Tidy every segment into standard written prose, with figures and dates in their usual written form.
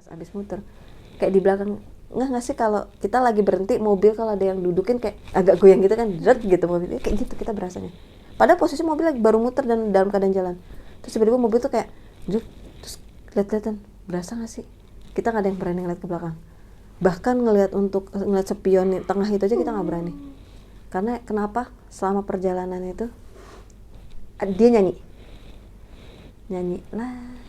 pas abis muter kayak di belakang nggak sih kalau kita lagi berhenti mobil kalau ada yang dudukin kayak agak goyang gitu kan, dret gitu mobilnya kayak gitu kita berasanya. Padahal posisi mobil lagi baru muter dan dalam keadaan jalan. Terus tiba-tiba mobil tuh kayak dret, terus lihat-lihatan, berasa nggak sih? Kita nggak ada yang berani ngeliat ke belakang. Bahkan ngeliat spion di tengah itu aja kita nggak berani. Karena kenapa? Selama perjalanan itu dia nyanyi lah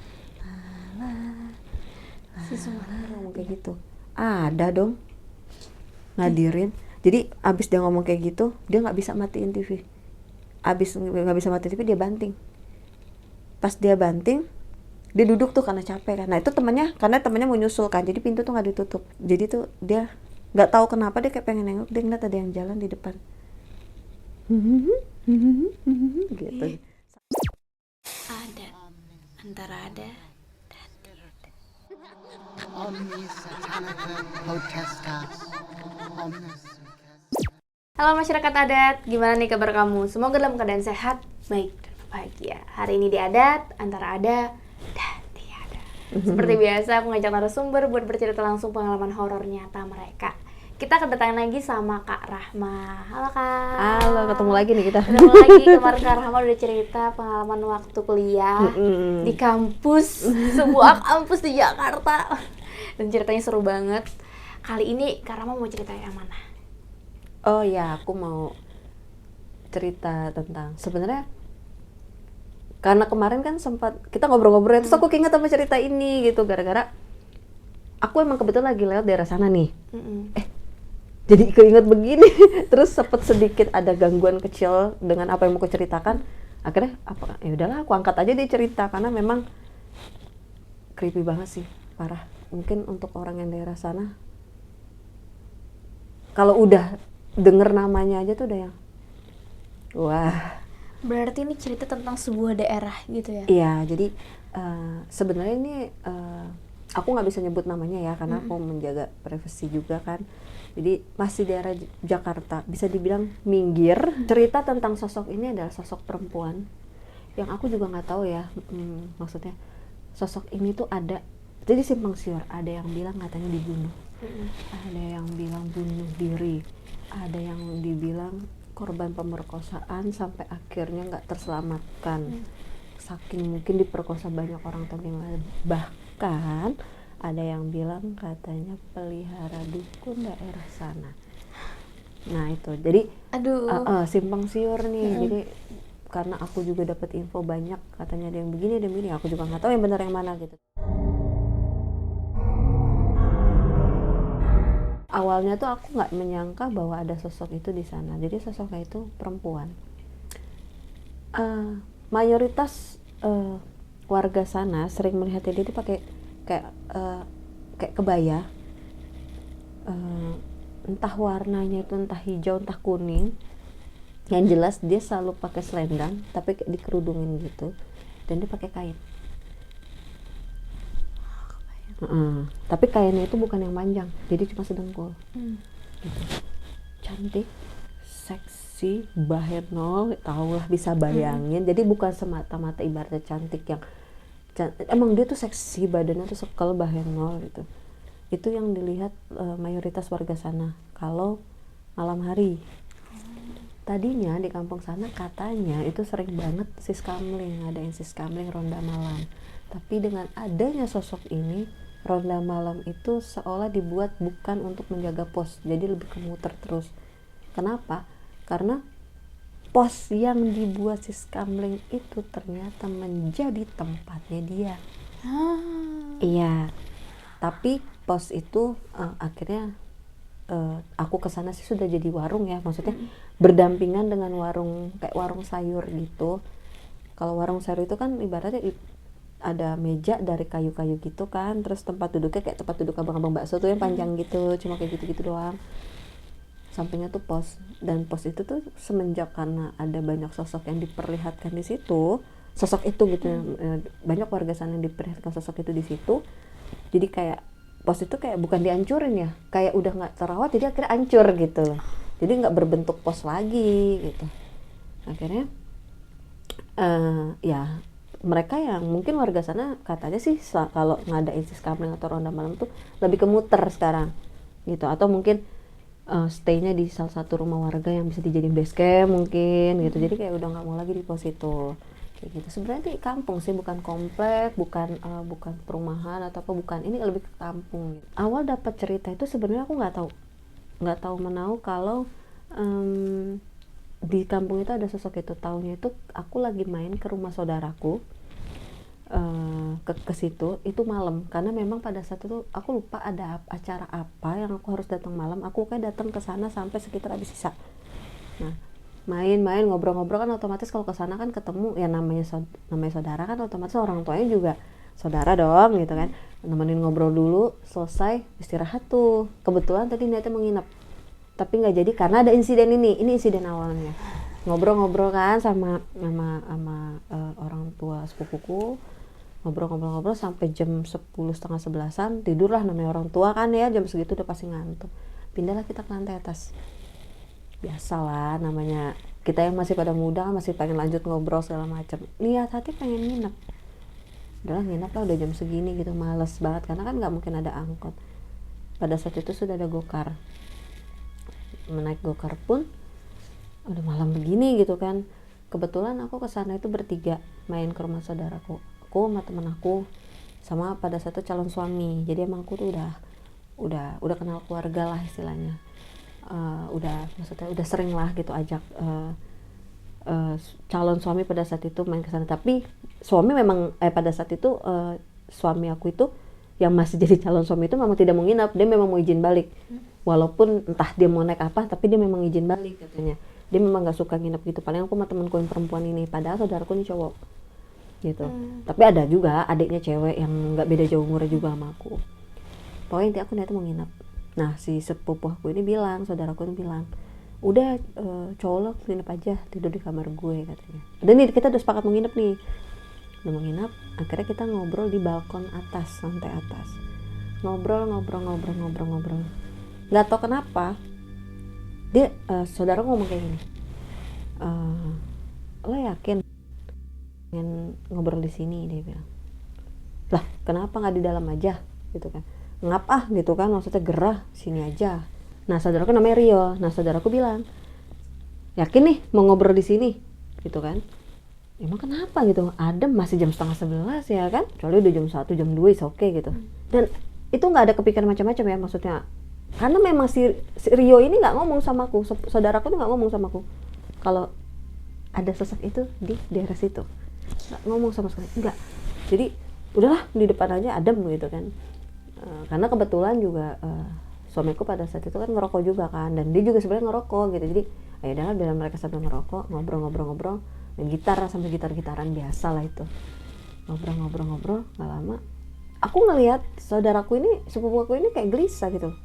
si suara ngomong kayak gitu. Ada dong ngadirin. Jadi abis dia ngomong kayak gitu, dia nggak bisa matiin TV. Abis nggak bisa matiin TV, dia banting. Pas dia banting, dia duduk tuh karena capek kan. Nah itu karena temannya mau nyusul kan, jadi pintu tuh nggak ditutup. Jadi tuh dia nggak tahu kenapa dia kayak pengen nengok, dia ngeliat ada yang jalan di depan. Gitu. Ada antara ada dan tiada. Halo masyarakat adat, gimana nih kabar kamu? Semoga dalam keadaan sehat, baik dan bahagia. Hari ini di adat antara ada dan tiada. Seperti biasa, aku ngajak narasumber buat bercerita langsung pengalaman horor nyata mereka. Kita kedatangan lagi sama Kak Rahma. Halo Kak. Halo, ketemu lagi nih kita. Ketemu lagi, kemarin Kak Rahma udah cerita pengalaman waktu kuliah di kampus, sebuah kampus di Jakarta. Dan ceritanya seru banget. Kali ini Kak Rahma mau cerita yang mana? Oh ya, aku mau cerita tentang sebenarnya karena kemarin kan sempat kita ngobrol-ngobrol, terus aku keinget sama cerita ini gitu, gara-gara aku emang kebetulan lagi lewat daerah sana nih. Jadi keinget begini. Terus sempat sedikit ada gangguan kecil dengan apa yang mau aku ceritakan. Akhirnya ya udahlah, aku angkat aja dia cerita karena memang creepy banget sih, parah. Mungkin untuk orang yang daerah sana kalau udah denger namanya aja tuh udah yang wah. Berarti ini cerita tentang sebuah daerah gitu ya? Iya, jadi sebenarnya ini aku nggak bisa nyebut namanya ya karena aku menjaga privasi juga kan. Jadi masih daerah Jakarta, bisa dibilang minggir. Cerita tentang sosok ini adalah sosok perempuan yang aku juga nggak tahu ya, maksudnya sosok ini tuh ada. Jadi simpang siur, ada yang bilang katanya dibunuh, ada yang bilang bunuh diri, ada yang dibilang korban pemerkosaan sampai akhirnya nggak terselamatkan, saking mungkin diperkosa banyak orang atau gimana. Bahkan ada yang bilang katanya pelihara dukun daerah sana. Nah itu, jadi simpang siur nih. Jadi karena aku juga dapat info banyak, katanya ada yang begini, ada yang begini, aku juga nggak tahu yang benar yang mana gitu. Awalnya tuh aku nggak menyangka bahwa ada sosok itu di sana. Jadi sosoknya itu perempuan. Mayoritas warga sana sering melihat dia itu pakai kayak kebaya, entah warnanya itu entah hijau entah kuning. Yang jelas dia selalu pakai selendang tapi kayak dikerudungin gitu, dan dia pakai kain. Tapi kainnya itu bukan yang panjang, jadi cuma sedengkul. Gitu. Cantik, seksi, bahenol, tahulah bisa bayangin. Jadi bukan semata-mata ibaratnya cantik yang emang dia tuh seksi, badannya tuh sekel, bahenol gitu. Itu yang dilihat mayoritas warga sana kalau malam hari. Tadinya di kampung sana katanya itu sering banget siskamling, ada yang siskamling ronda malam. Tapi dengan adanya sosok ini, ronda malam itu seolah dibuat bukan untuk menjaga pos, jadi lebih kemuter terus. Kenapa? Karena pos yang dibuat siskamling itu ternyata menjadi tempatnya dia. Iya, tapi pos itu akhirnya aku kesana sih sudah jadi warung ya, maksudnya berdampingan dengan warung, kayak warung sayur gitu. Kalau warung sayur itu kan ibaratnya ada meja dari kayu-kayu gitu kan, terus tempat duduknya kayak tempat duduk abang-abang bakso tuh yang panjang gitu, cuma kayak gitu-gitu doang. Sampingnya tuh pos, dan pos itu tuh semenjak karena ada banyak sosok yang diperlihatkan di situ, sosok itu gitu, banyak warga sana yang diperlihatkan sosok itu di situ. Jadi kayak pos itu kayak bukan dihancurin ya, kayak udah nggak terawat, jadi akhirnya hancur gitu loh. Jadi nggak berbentuk pos lagi gitu. Akhirnya ya mereka yang mungkin warga sana katanya sih kalau ngadain siskambling atau ronda malam tuh lebih ke muter sekarang gitu, atau mungkin stay-nya di salah satu rumah warga yang bisa dijadiin base camp mungkin gitu. Jadi kayak udah nggak mau lagi di pos itu kayak gitu. Sebenarnya di kampung sih, bukan komplek, bukan perumahan atau apa, bukan, ini lebih ke kampung gitu. Awal dapat cerita itu sebenarnya aku nggak tahu menau kalau di kampung itu ada sosok itu. Taunya itu aku lagi main ke rumah saudaraku, ke situ itu malam, karena memang pada saat itu aku lupa ada acara apa yang aku harus datang malam. Aku kayak datang ke sana sampai sekitar habis sisa. Nah, main-main ngobrol-ngobrol kan otomatis kalau ke sana kan ketemu ya, namanya saudara kan otomatis orang tuanya juga saudara dong gitu kan. Nemenin ngobrol dulu, selesai istirahat tuh. Kebetulan tadi niatnya menginap, tapi nggak jadi karena ada insiden ini insiden awalnya. Ngobrol-ngobrol kan sama orang tua sepupuku, ngobrol sampai jam 10, setengah 11-an, tidurlah, namanya orang tua kan ya, jam segitu udah pasti ngantuk. Pindahlah kita ke lantai atas. Biasalah, namanya kita yang masih pada muda kan masih pengen lanjut ngobrol segala macam. Niat hati pengen nginep. Udahlah nginep lah, udah jam segini gitu, males banget karena kan nggak mungkin ada angkot. Pada saat itu sudah ada gokar. Menaik gokar pun udah malam begini gitu kan. Kebetulan aku kesana itu bertiga, main ke rumah saudaraku. Aku sama temen aku, sama pada saat itu calon suami. Jadi emang aku tuh udah kenal keluarga lah istilahnya. Maksudnya udah sering lah gitu ajak calon suami pada saat itu main ke sana. Tapi suami memang pada saat itu suami aku itu yang masih jadi calon suami itu memang tidak mau nginap, dia memang mau izin balik. Walaupun entah dia mau naik apa, tapi dia memang izin balik katanya. Dia memang nggak suka nginep gitu. Paling aku sama temenku yang perempuan ini, padahal saudaraku ini cowok gitu. Tapi ada juga adiknya cewek yang nggak beda jauh umurnya juga sama aku. Pokoknya intinya aku niatnya mau nginep. Nah, si sepupu aku ini bilang, saudaraku ini bilang, udah cowok lo nginep aja, tidur di kamar gue katanya. Dan nih kita udah sepakat mau nginep nih, udah mau nginep. Akhirnya kita ngobrol di balkon atas, lantai atas. Ngobrol. Nggak tahu kenapa dia saudara ngomong kayak gini, lo yakin pengen ngobrol di sini? Dia bilang, lah kenapa nggak di dalam aja gitu kan, ngap gitu kan, maksudnya gerah, sini aja. Nah, saudaraku namanya Rio. Nah, saudaraku bilang, yakin nih mau ngobrol di sini gitu kan. Emang kenapa gitu, adem, masih jam setengah 11 ya kan, kecuali udah jam 1, jam 2 is oke gitu. Dan itu nggak ada kepikiran macam-macam ya, maksudnya karena memang si Rio ini nggak ngomong sama aku, saudaraku tuh nggak ngomong sama aku kalau ada sosok itu di daerah situ, nggak ngomong sama sekali, enggak. Jadi udahlah di depan aja adem gitu kan. Karena kebetulan juga suamiku pada saat itu kan ngerokok juga kan, dan dia juga sebenarnya ngerokok gitu. Jadi ya udahlah, biar mereka sambil ngerokok, ngobrol, dan gitar sambil gitaran biasa lah itu. Ngobrol nggak lama, aku ngelihat saudaraku ini, sepupu aku ini kayak gelisah gitu.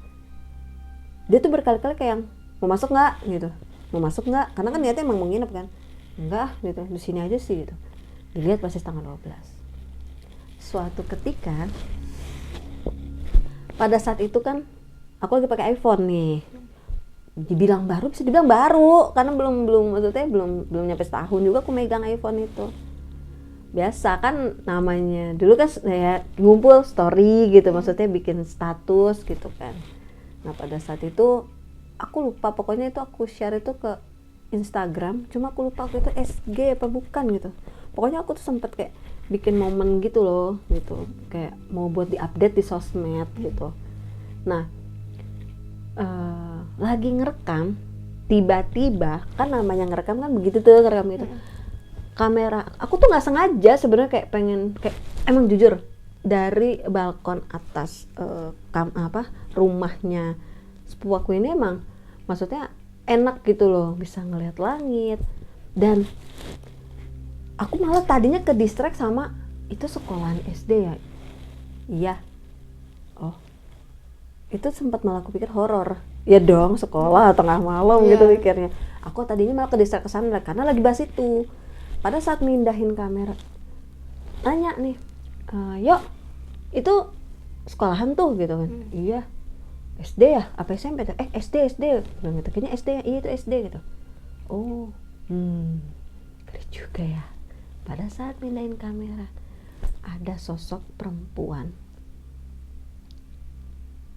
Dia tuh berkali-kali kayak, mau masuk nggak gitu, mau masuk nggak, karena kan niatnya emang mau nginep kan. Enggak gitu, di sini aja sih gitu. Dilihat pasti tanggal 12. Suatu ketika pada saat itu kan aku lagi pakai iPhone nih. Dibilang baru, bisa dibilang baru karena maksudnya belum nyampe setahun juga aku megang iPhone itu. Biasa kan namanya dulu kan ya ngumpul story gitu, maksudnya bikin status gitu kan. Nah, pada saat itu aku lupa, pokoknya itu aku share itu ke Instagram, cuma aku lupa waktu itu SG apa bukan gitu. Pokoknya aku tuh sempet kayak bikin momen gitu loh gitu, kayak mau buat diupdate di sosmed gitu. Nah, lagi ngerekam, tiba-tiba kan namanya ngerekam kan begitu tuh, ngerekam gitu. Kamera aku tuh nggak sengaja sebenarnya, kayak pengen, kayak emang jujur dari balkon atas rumahnya sepupu aku ini, emang maksudnya enak gitu loh, bisa ngelihat langit. Dan aku malah tadinya ke distract sama itu sekolahan SD ya. Iya. Oh, itu sempat malah aku pikir horor. Ya dong, sekolah tengah malam gitu pikirnya. Aku tadinya malah ke distract ke sana karena lagi bahas itu. Pada saat mindahin kamera, tanya nih, yuk itu sekolahan tuh gitu kan. Iya. SD ya? Apa SMP? SD. Bilang gitu, kayaknya SD ya? Iya itu SD gitu. Oh, keren juga ya. Pada saat pindahin kamera, ada sosok perempuan,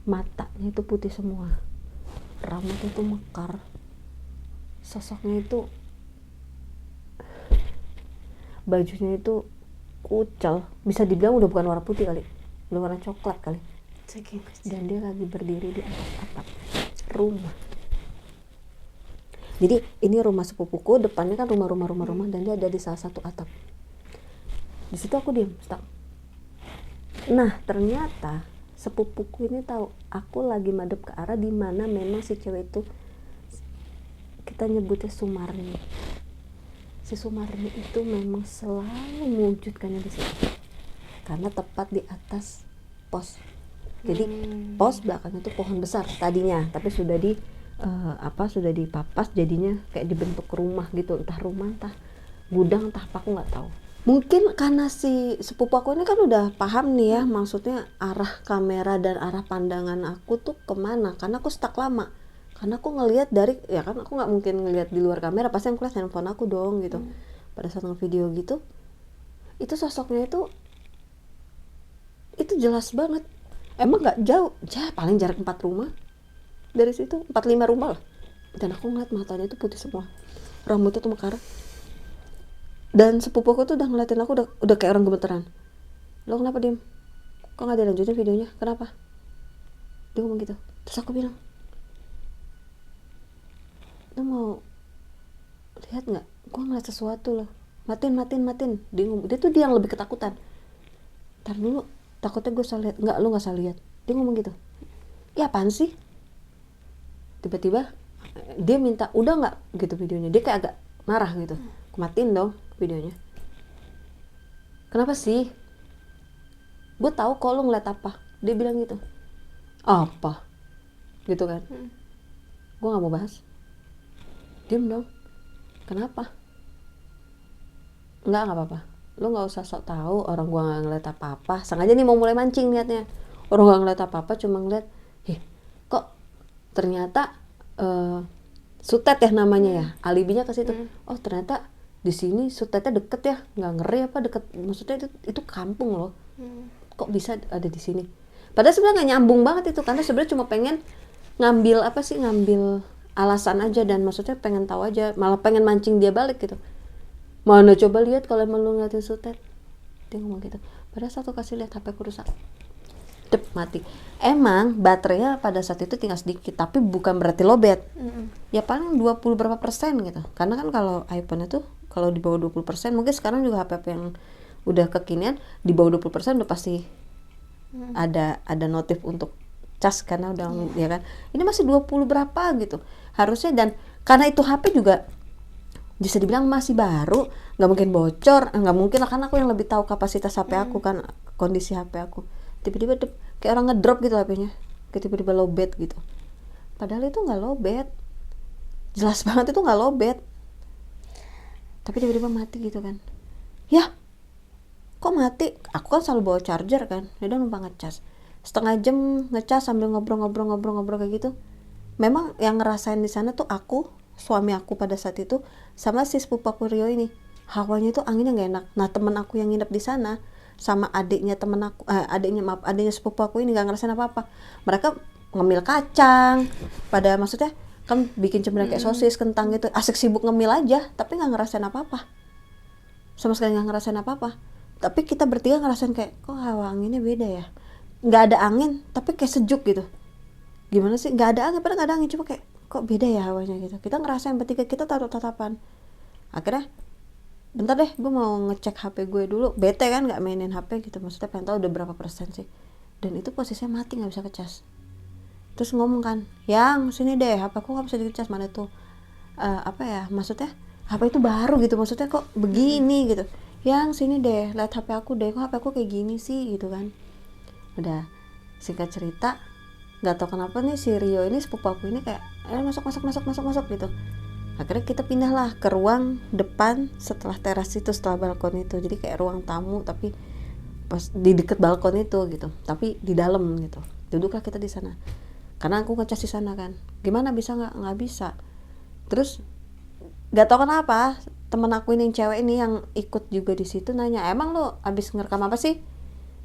matanya itu putih semua, rambutnya itu mekar, sosoknya itu, bajunya itu kucel, bisa dibilang udah bukan warna putih kali, udah warna coklat kali. Dan dia lagi berdiri di atas atap rumah. Jadi ini rumah sepupuku, depannya kan rumah, dan dia ada di salah satu atap. Di situ aku diam, stuck. Nah ternyata sepupuku ini tahu aku lagi madep ke arah di mana memang si cewek itu, kita nyebutnya Sumarni. Si Sumarni itu memang selalu mewujudkannya di situ, karena tepat di atas pos. Jadi pos belakangnya itu pohon besar tadinya, tapi sudah sudah dipapas, jadinya kayak dibentuk rumah gitu, entah rumah, entah gudang, entah apa, aku nggak tahu. Mungkin karena si sepupu aku ini kan udah paham nih ya, maksudnya arah kamera dan arah pandangan aku tuh kemana, karena aku stuck lama. Karena aku ngelihat dari, ya kan aku nggak mungkin ngelihat di luar kamera, pasti aku lihat handphone aku dong gitu. Pada saat ngevideo gitu, itu sosoknya itu jelas banget. Emang nggak jauh, paling jarak 4 rumah dari situ, 4-5 rumah lah. Dan aku ngeliat matanya itu putih semua, rambutnya tuh mekar. Dan sepupuku tuh udah ngeliatin aku, udah kayak orang gemeteran. Lo kenapa diem? Kok nggak dilanjutin videonya? Kenapa? Dia ngomong gitu. Terus aku bilang, lo mau lihat nggak? Gue ngeliat sesuatu loh. Matiin. Dia tuh yang lebih ketakutan. Ntar dulu, takutnya gue salah lihat. Nggak, lo nggak salah lihat. Dia ngomong gitu. Ya apaan sih? Tiba-tiba dia minta, udah nggak gitu videonya. Dia kayak agak marah gitu. Matiin dong videonya. Kenapa sih? Gue tahu kok lo ngeliat apa. Dia bilang gitu. Apa? Gitu kan. Gue nggak mau bahas. Diam dong. Kenapa? Nggak apa-apa. Lo nggak usah sok tahu, orang gue nggak ngeliat apa-apa. Sengaja nih mau mulai mancing niatnya. Orang nggak ngeliat apa-apa, cuma ngeliat, kok ternyata Sutet ya namanya ya, alibinya ke situ. Oh ternyata di sini Sutetnya deket ya, nggak ngeri apa deket, maksudnya itu kampung loh. Kok bisa ada di sini? Padahal sebenarnya nggak nyambung banget itu, karena sebenarnya cuma pengen ngambil alasan aja, dan maksudnya pengen tahu aja, malah pengen mancing dia balik gitu. Mana coba lihat kalau emang lu ngeliatin Sutet. Dia ngomong gitu. Padahal satu kasih lihat HP ku rusak. Mati. Emang baterainya pada saat itu tinggal sedikit, tapi bukan berarti lowbat. Ya paling 20 berapa persen gitu. Karena kan kalau iPhone itu kalau di bawah 20%, mungkin sekarang juga HP yang udah kekinian di bawah 20% udah pasti ada notif untuk cas, karena udah ya kan. Ini masih 20 berapa gitu. Harusnya, dan karena itu HP juga bisa dibilang masih baru, nggak mungkin bocor, nggak mungkin lah, karena aku yang lebih tahu kapasitas HP aku kan, kondisi HP aku. Tiba-tiba kayak orang ngedrop gitu HP-nya, kayak tiba-tiba lowbat gitu. Padahal itu nggak lowbat, jelas banget itu nggak lowbat, tapi tiba-tiba mati gitu kan. Ya kok mati? Aku kan selalu bawa charger kan, udah numpang ngecas setengah jam, ngecas sambil ngobrol kayak gitu. Memang yang ngerasain di sana tuh aku, suami aku pada saat itu, sama si sepupu aku Rio ini. Hawanya itu anginnya nggak enak. Nah temen aku yang nginep di sana sama adiknya adiknya sepupu aku ini nggak ngerasain apa-apa. Mereka ngemil kacang, pada maksudnya kan bikin cemilan kayak sosis, kentang gitu, asik sibuk ngemil aja, tapi nggak ngerasain apa-apa, sama sekali nggak ngerasain apa-apa. Tapi kita bertiga ngerasain kayak, kok hawa anginnya beda ya, nggak ada angin tapi kayak sejuk gitu. Gimana sih, nggak ada angin, padahal nggak ada angin, cuma kayak kok beda ya hawanya gitu. Kita ngerasain bertiga, kita taruh tatapan. Akhirnya bentar deh, gue mau ngecek HP gue dulu, bete kan nggak mainin HP gitu, maksudnya pengen tahu udah berapa persen sih. Dan itu posisinya mati, nggak bisa ngecas. Terus ngomong kan, yang sini deh, HP aku nggak bisa dicas. Mana tuh maksudnya HP itu baru gitu, maksudnya kok begini gitu. Yang sini deh, lihat HP aku deh, kok HP aku kayak gini sih gitu kan. Udah, singkat cerita, nggak tahu kenapa nih si Rio ini, sepupu aku ini kayak masuk gitu. Akhirnya kita pindah lah ke ruang depan setelah teras itu, setelah balkon itu. Jadi kayak ruang tamu tapi pas di deket balkon itu gitu, tapi di dalam gitu. Duduklah kita di sana. Karena aku ngecas di sana kan. Gimana bisa nggak bisa. Terus nggak tahu kenapa temen aku ini yang cewek ini yang ikut juga di situ nanya, emang lo abis ngerekam apa sih,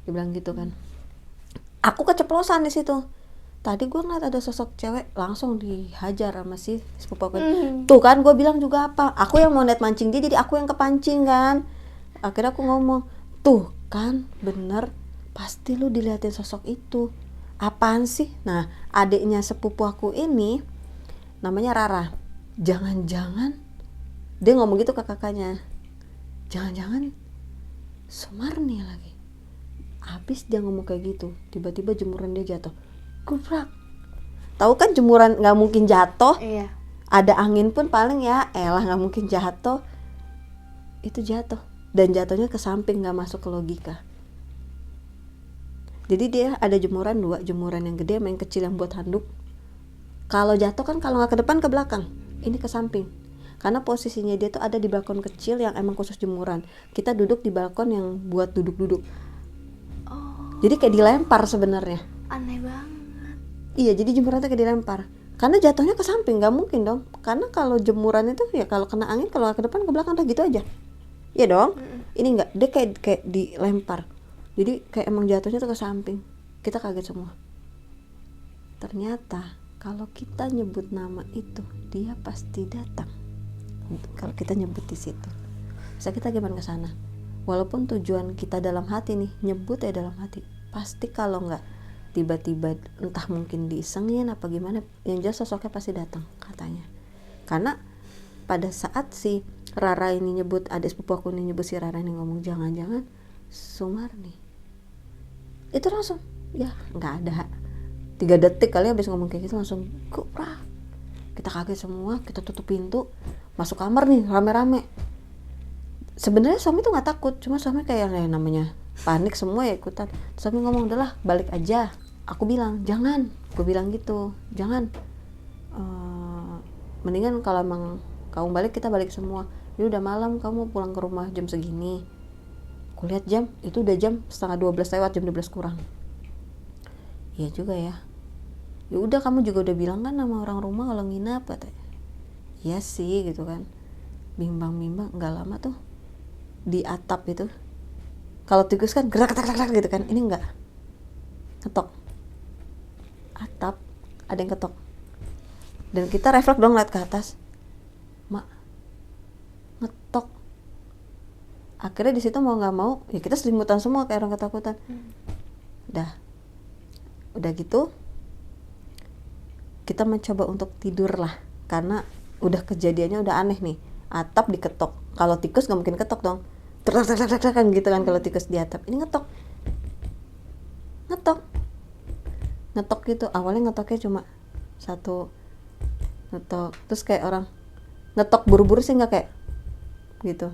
dia bilang gitu kan. Aku keceplosan di situ. Tadi gue ngeliat ada sosok cewek langsung dihajar sama si sepupu aku. Tuh kan gue bilang juga apa, aku yang mau net mancing dia, jadi aku yang kepancing kan. Akhirnya aku ngomong, tuh kan bener, pasti lu diliatin sosok itu, apaan sih. Nah adiknya sepupu aku ini namanya Rara, jangan-jangan dia ngomong gitu ke kakaknya, jangan-jangan Sumarni lagi. Habis dia ngomong kayak gitu, tiba-tiba jemuran dia jatuh, gubrak. Tahu kan jemuran nggak mungkin jatuh. Iya. Ada angin pun paling ya elah nggak mungkin jatuh. Itu jatuh, dan jatuhnya ke samping, nggak masuk ke logika. Jadi dia ada jemuran dua, jemuran yang gede sama yang kecil yang buat handuk. Kalau jatuh kan kalau nggak ke depan ke belakang, ini ke samping. Karena posisinya dia tuh ada di balkon kecil yang emang khusus jemuran. Kita duduk di balkon yang buat duduk-duduk. Jadi kayak dilempar sebenarnya. Aneh banget. Iya, jadi jemurannya kayak dilempar. Karena jatuhnya ke samping, nggak mungkin dong. Karena kalau jemuran itu ya kalau kena angin, kalau ke depan ke belakang udah gitu aja. Iya dong. Ini nggak, dia kayak dilempar. Jadi kayak emang jatuhnya tuh ke samping. Kita kaget semua. Ternyata kalau kita nyebut nama itu, dia pasti datang. Kalau kita nyebut di situ, bisa kita gimana ke sana? Walaupun tujuan kita dalam hati nih, nyebut ya dalam hati, pasti kalau nggak tiba-tiba entah mungkin diisengin apa gimana, yang jelas sosoknya pasti datang katanya. Karena pada saat si Rara ini nyebut, adik sepupu aku ini nyebut si Rara ini ngomong jangan-jangan Sumarni, itu langsung ya nggak ada 3 detik kali habis ngomong kayak gitu langsung kuprak. Kita kaget semua, kita tutup pintu, masuk kamar nih rame-rame. Sebenarnya suami tuh nggak takut, cuma suami kayak namanya panik semua ya ikutan. Suami ngomong, udahlah balik aja. Aku bilang jangan, gue bilang gitu, jangan. Mendingan kalau emang kamu balik, kita balik semua. Ini udah malam, kamu mau pulang ke rumah jam segini. Aku lihat jam, itu udah jam 11:30 lewat, jam 12 kurang. Iya juga ya. Ya udah, kamu juga udah bilang kan sama orang rumah kalau nginap katanya. Iya sih gitu kan. Bimbang-bimbang, nggak lama tuh di atap itu. Kalau tikus kan gerak-gerak gitu kan, ini enggak. Ketok. Atap ada yang ketok. Dan kita refleks dong lihat ke atas. Mak, ngetok. Akhirnya di situ mau nggak mau, ya kita selimutan semua kayak orang ketakutan. Udah gitu, kita mencoba untuk tidur lah, karena udah kejadiannya udah aneh nih. Atap diketok. Kalau tikus nggak mungkin ketok dong. Terang kan gitu kan kalau tikus di atap. Ini ngetok gitu. Awalnya ngetoknya cuma satu ngetok, terus kayak orang ngetok buru-buru sih, nggak kayak gitu,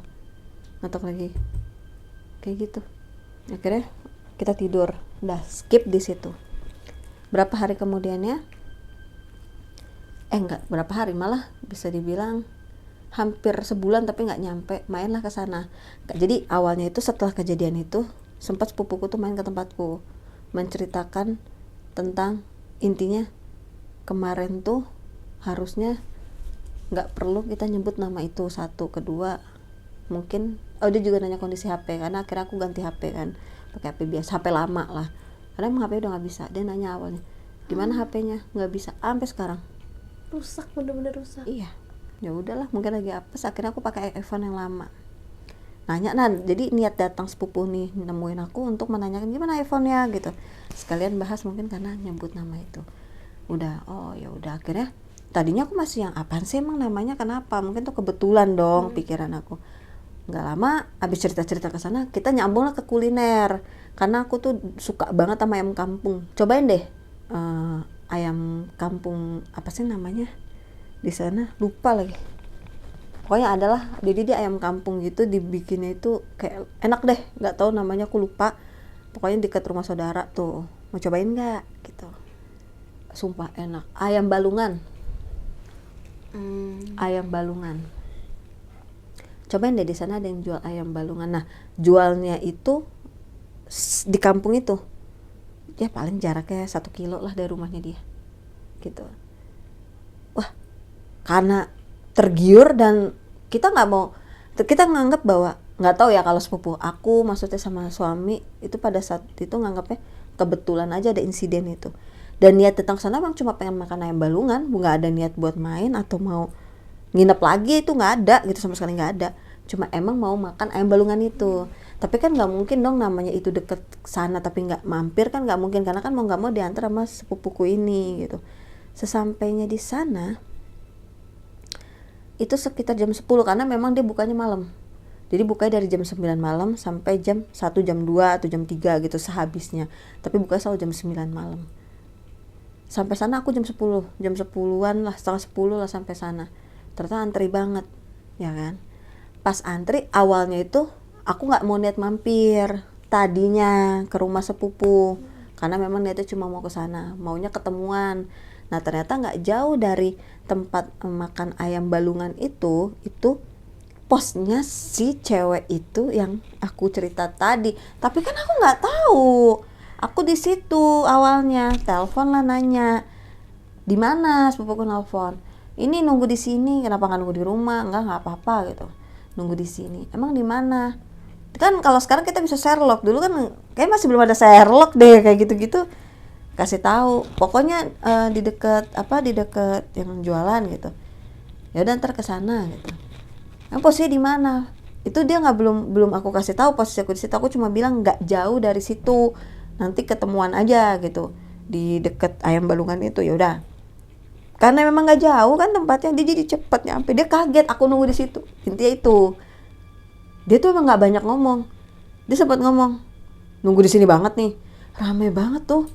ngetok lagi kayak gitu. Akhirnya kita tidur, udah skip di situ. Berapa hari kemudiannya, enggak berapa hari, malah bisa dibilang hampir sebulan tapi nggak nyampe, mainlah ke sana. Jadi awalnya itu setelah kejadian itu sempat sepupuku tuh main ke tempatku menceritakan tentang, intinya kemarin tuh harusnya nggak perlu kita nyebut nama itu, satu. Kedua mungkin dia juga nanya kondisi HP, karena akhirnya aku ganti HP kan, pakai HP biasa, HP lama lah, karena emang HP udah nggak bisa. Dia nanya awalnya gimana HP-nya, nggak bisa, sampai sekarang Rusak, bener-bener rusak. Iya, ya udahlah mungkin lagi apes. Akhirnya aku pakai iPhone yang lama. Nanya, jadi niat datang sepupu nih nemuin aku untuk menanyakan gimana iPhone-nya gitu. Sekalian bahas mungkin karena nyebut nama itu. Udah, oh ya udah. Akhirnya tadinya aku masih yang apaan sih emang namanya, kenapa? Mungkin tuh kebetulan dong pikiran aku. Nggak lama habis cerita-cerita ke sana, kita nyambung lah ke kuliner. Karena aku tuh suka banget sama ayam kampung. Cobain deh ayam kampung apa sih namanya di sana, lupa lagi. Pokoknya adalah, jadi dia ayam kampung gitu, dibikinnya itu kayak enak deh, nggak tahu namanya, aku lupa. Pokoknya dekat rumah saudara tuh, mau cobain nggak gitu. Sumpah enak. Ayam balungan. Ayam balungan. Cobain deh, di sana ada yang jual ayam balungan. Nah, jualnya itu di kampung itu. Ya paling jaraknya 1 kilo lah dari rumahnya dia. Gitu. Wah, karena tergiur dan kita nggak mau Kita nganggap bahwa, nggak tahu ya kalau sepupu aku maksudnya sama suami itu pada saat itu nganggapnya kebetulan aja ada insiden itu, dan niat datang sana emang cuma pengen makan ayam balungan, nggak ada niat buat main atau mau nginep lagi, itu nggak ada gitu, sama sekali nggak ada, cuma emang mau makan ayam balungan itu. Tapi kan nggak mungkin dong, namanya itu deket sana tapi nggak mampir kan nggak mungkin, karena kan mau nggak mau diantar sama sepupuku ini gitu. Sesampainya di sana itu sekitar jam 10 karena memang dia bukanya malam. Jadi bukanya dari jam 9 malam sampai jam 1, jam 2 atau jam 3 gitu sehabisnya. Tapi bukanya selalu jam 9 malam. Sampai sana aku jam 10, jam 10-an lah, setengah 10 lah sampai sana. Ternyata antri banget, ya kan. Pas antri awalnya itu aku nggak mau niat mampir tadinya ke rumah sepupu, karena memang niatnya cuma mau ke sana, maunya ketemuan. Nah ternyata nggak jauh dari tempat makan ayam balungan itu posnya si cewek itu yang aku cerita tadi. Tapi kan aku nggak tahu, aku di situ awalnya telepon lah nanya di mana, sepupuku nelfon, ini nunggu di sini, kenapa nggak nunggu di rumah? Nggak apa-apa gitu, nunggu di sini. Emang di mana? Kan kalau sekarang kita bisa Sherlock, dulu kan kayak masih belum ada Sherlock deh kayak gitu-gitu. Kasih tahu pokoknya di deket yang jualan gitu. Ya udah ntar ke sana gitu. Posisi di mana? Itu dia nggak, belum aku kasih tahu posisi aku di situ. Aku cuma bilang nggak jauh dari situ, nanti ketemuan aja gitu di deket ayam balungan itu. Ya udah, karena memang nggak jauh kan tempatnya, dia jadi cepet nyampe. Dia kaget aku nunggu di situ, intinya itu. Dia tuh emang nggak banyak ngomong. Dia sempat ngomong, nunggu di sini banget nih, rame banget tuh.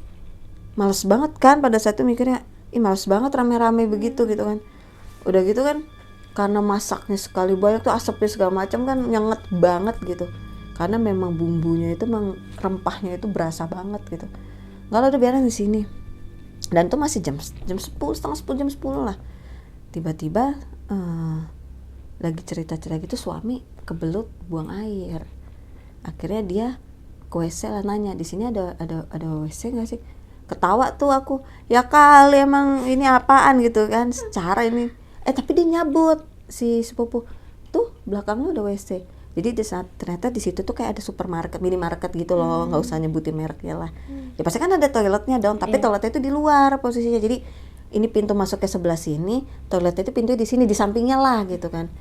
Males banget kan pada saat itu mikirnya, males banget rame-rame begitu gitu kan. Udah gitu kan, karena masaknya sekali banyak tuh, asapnya segala macam kan nyenget banget gitu. Karena memang bumbunya itu, memang rempahnya itu berasa banget gitu. Nggak lah, udah biarin di sini. Dan itu masih jam 10, setengah 10, jam 10 lah. Tiba-tiba lagi cerita-cerita gitu, suami kebelut buang air. Akhirnya dia ke WC lah, nanya, di sini ada WC nggak sih? Ketawa tuh aku, ya kali emang ini apaan gitu kan, secara ini. Tapi dia nyabut si sepupu, tuh belakangnya udah WC. Jadi ternyata di situ tuh kayak ada supermarket, minimarket gitu loh, nggak usah nyebutin mereknya lah. Ya pasti kan ada toiletnya dong, tapi toiletnya itu di luar posisinya. Jadi ini pintu masuknya sebelah sini, toiletnya itu pintunya di sini, di sampingnya lah gitu kan.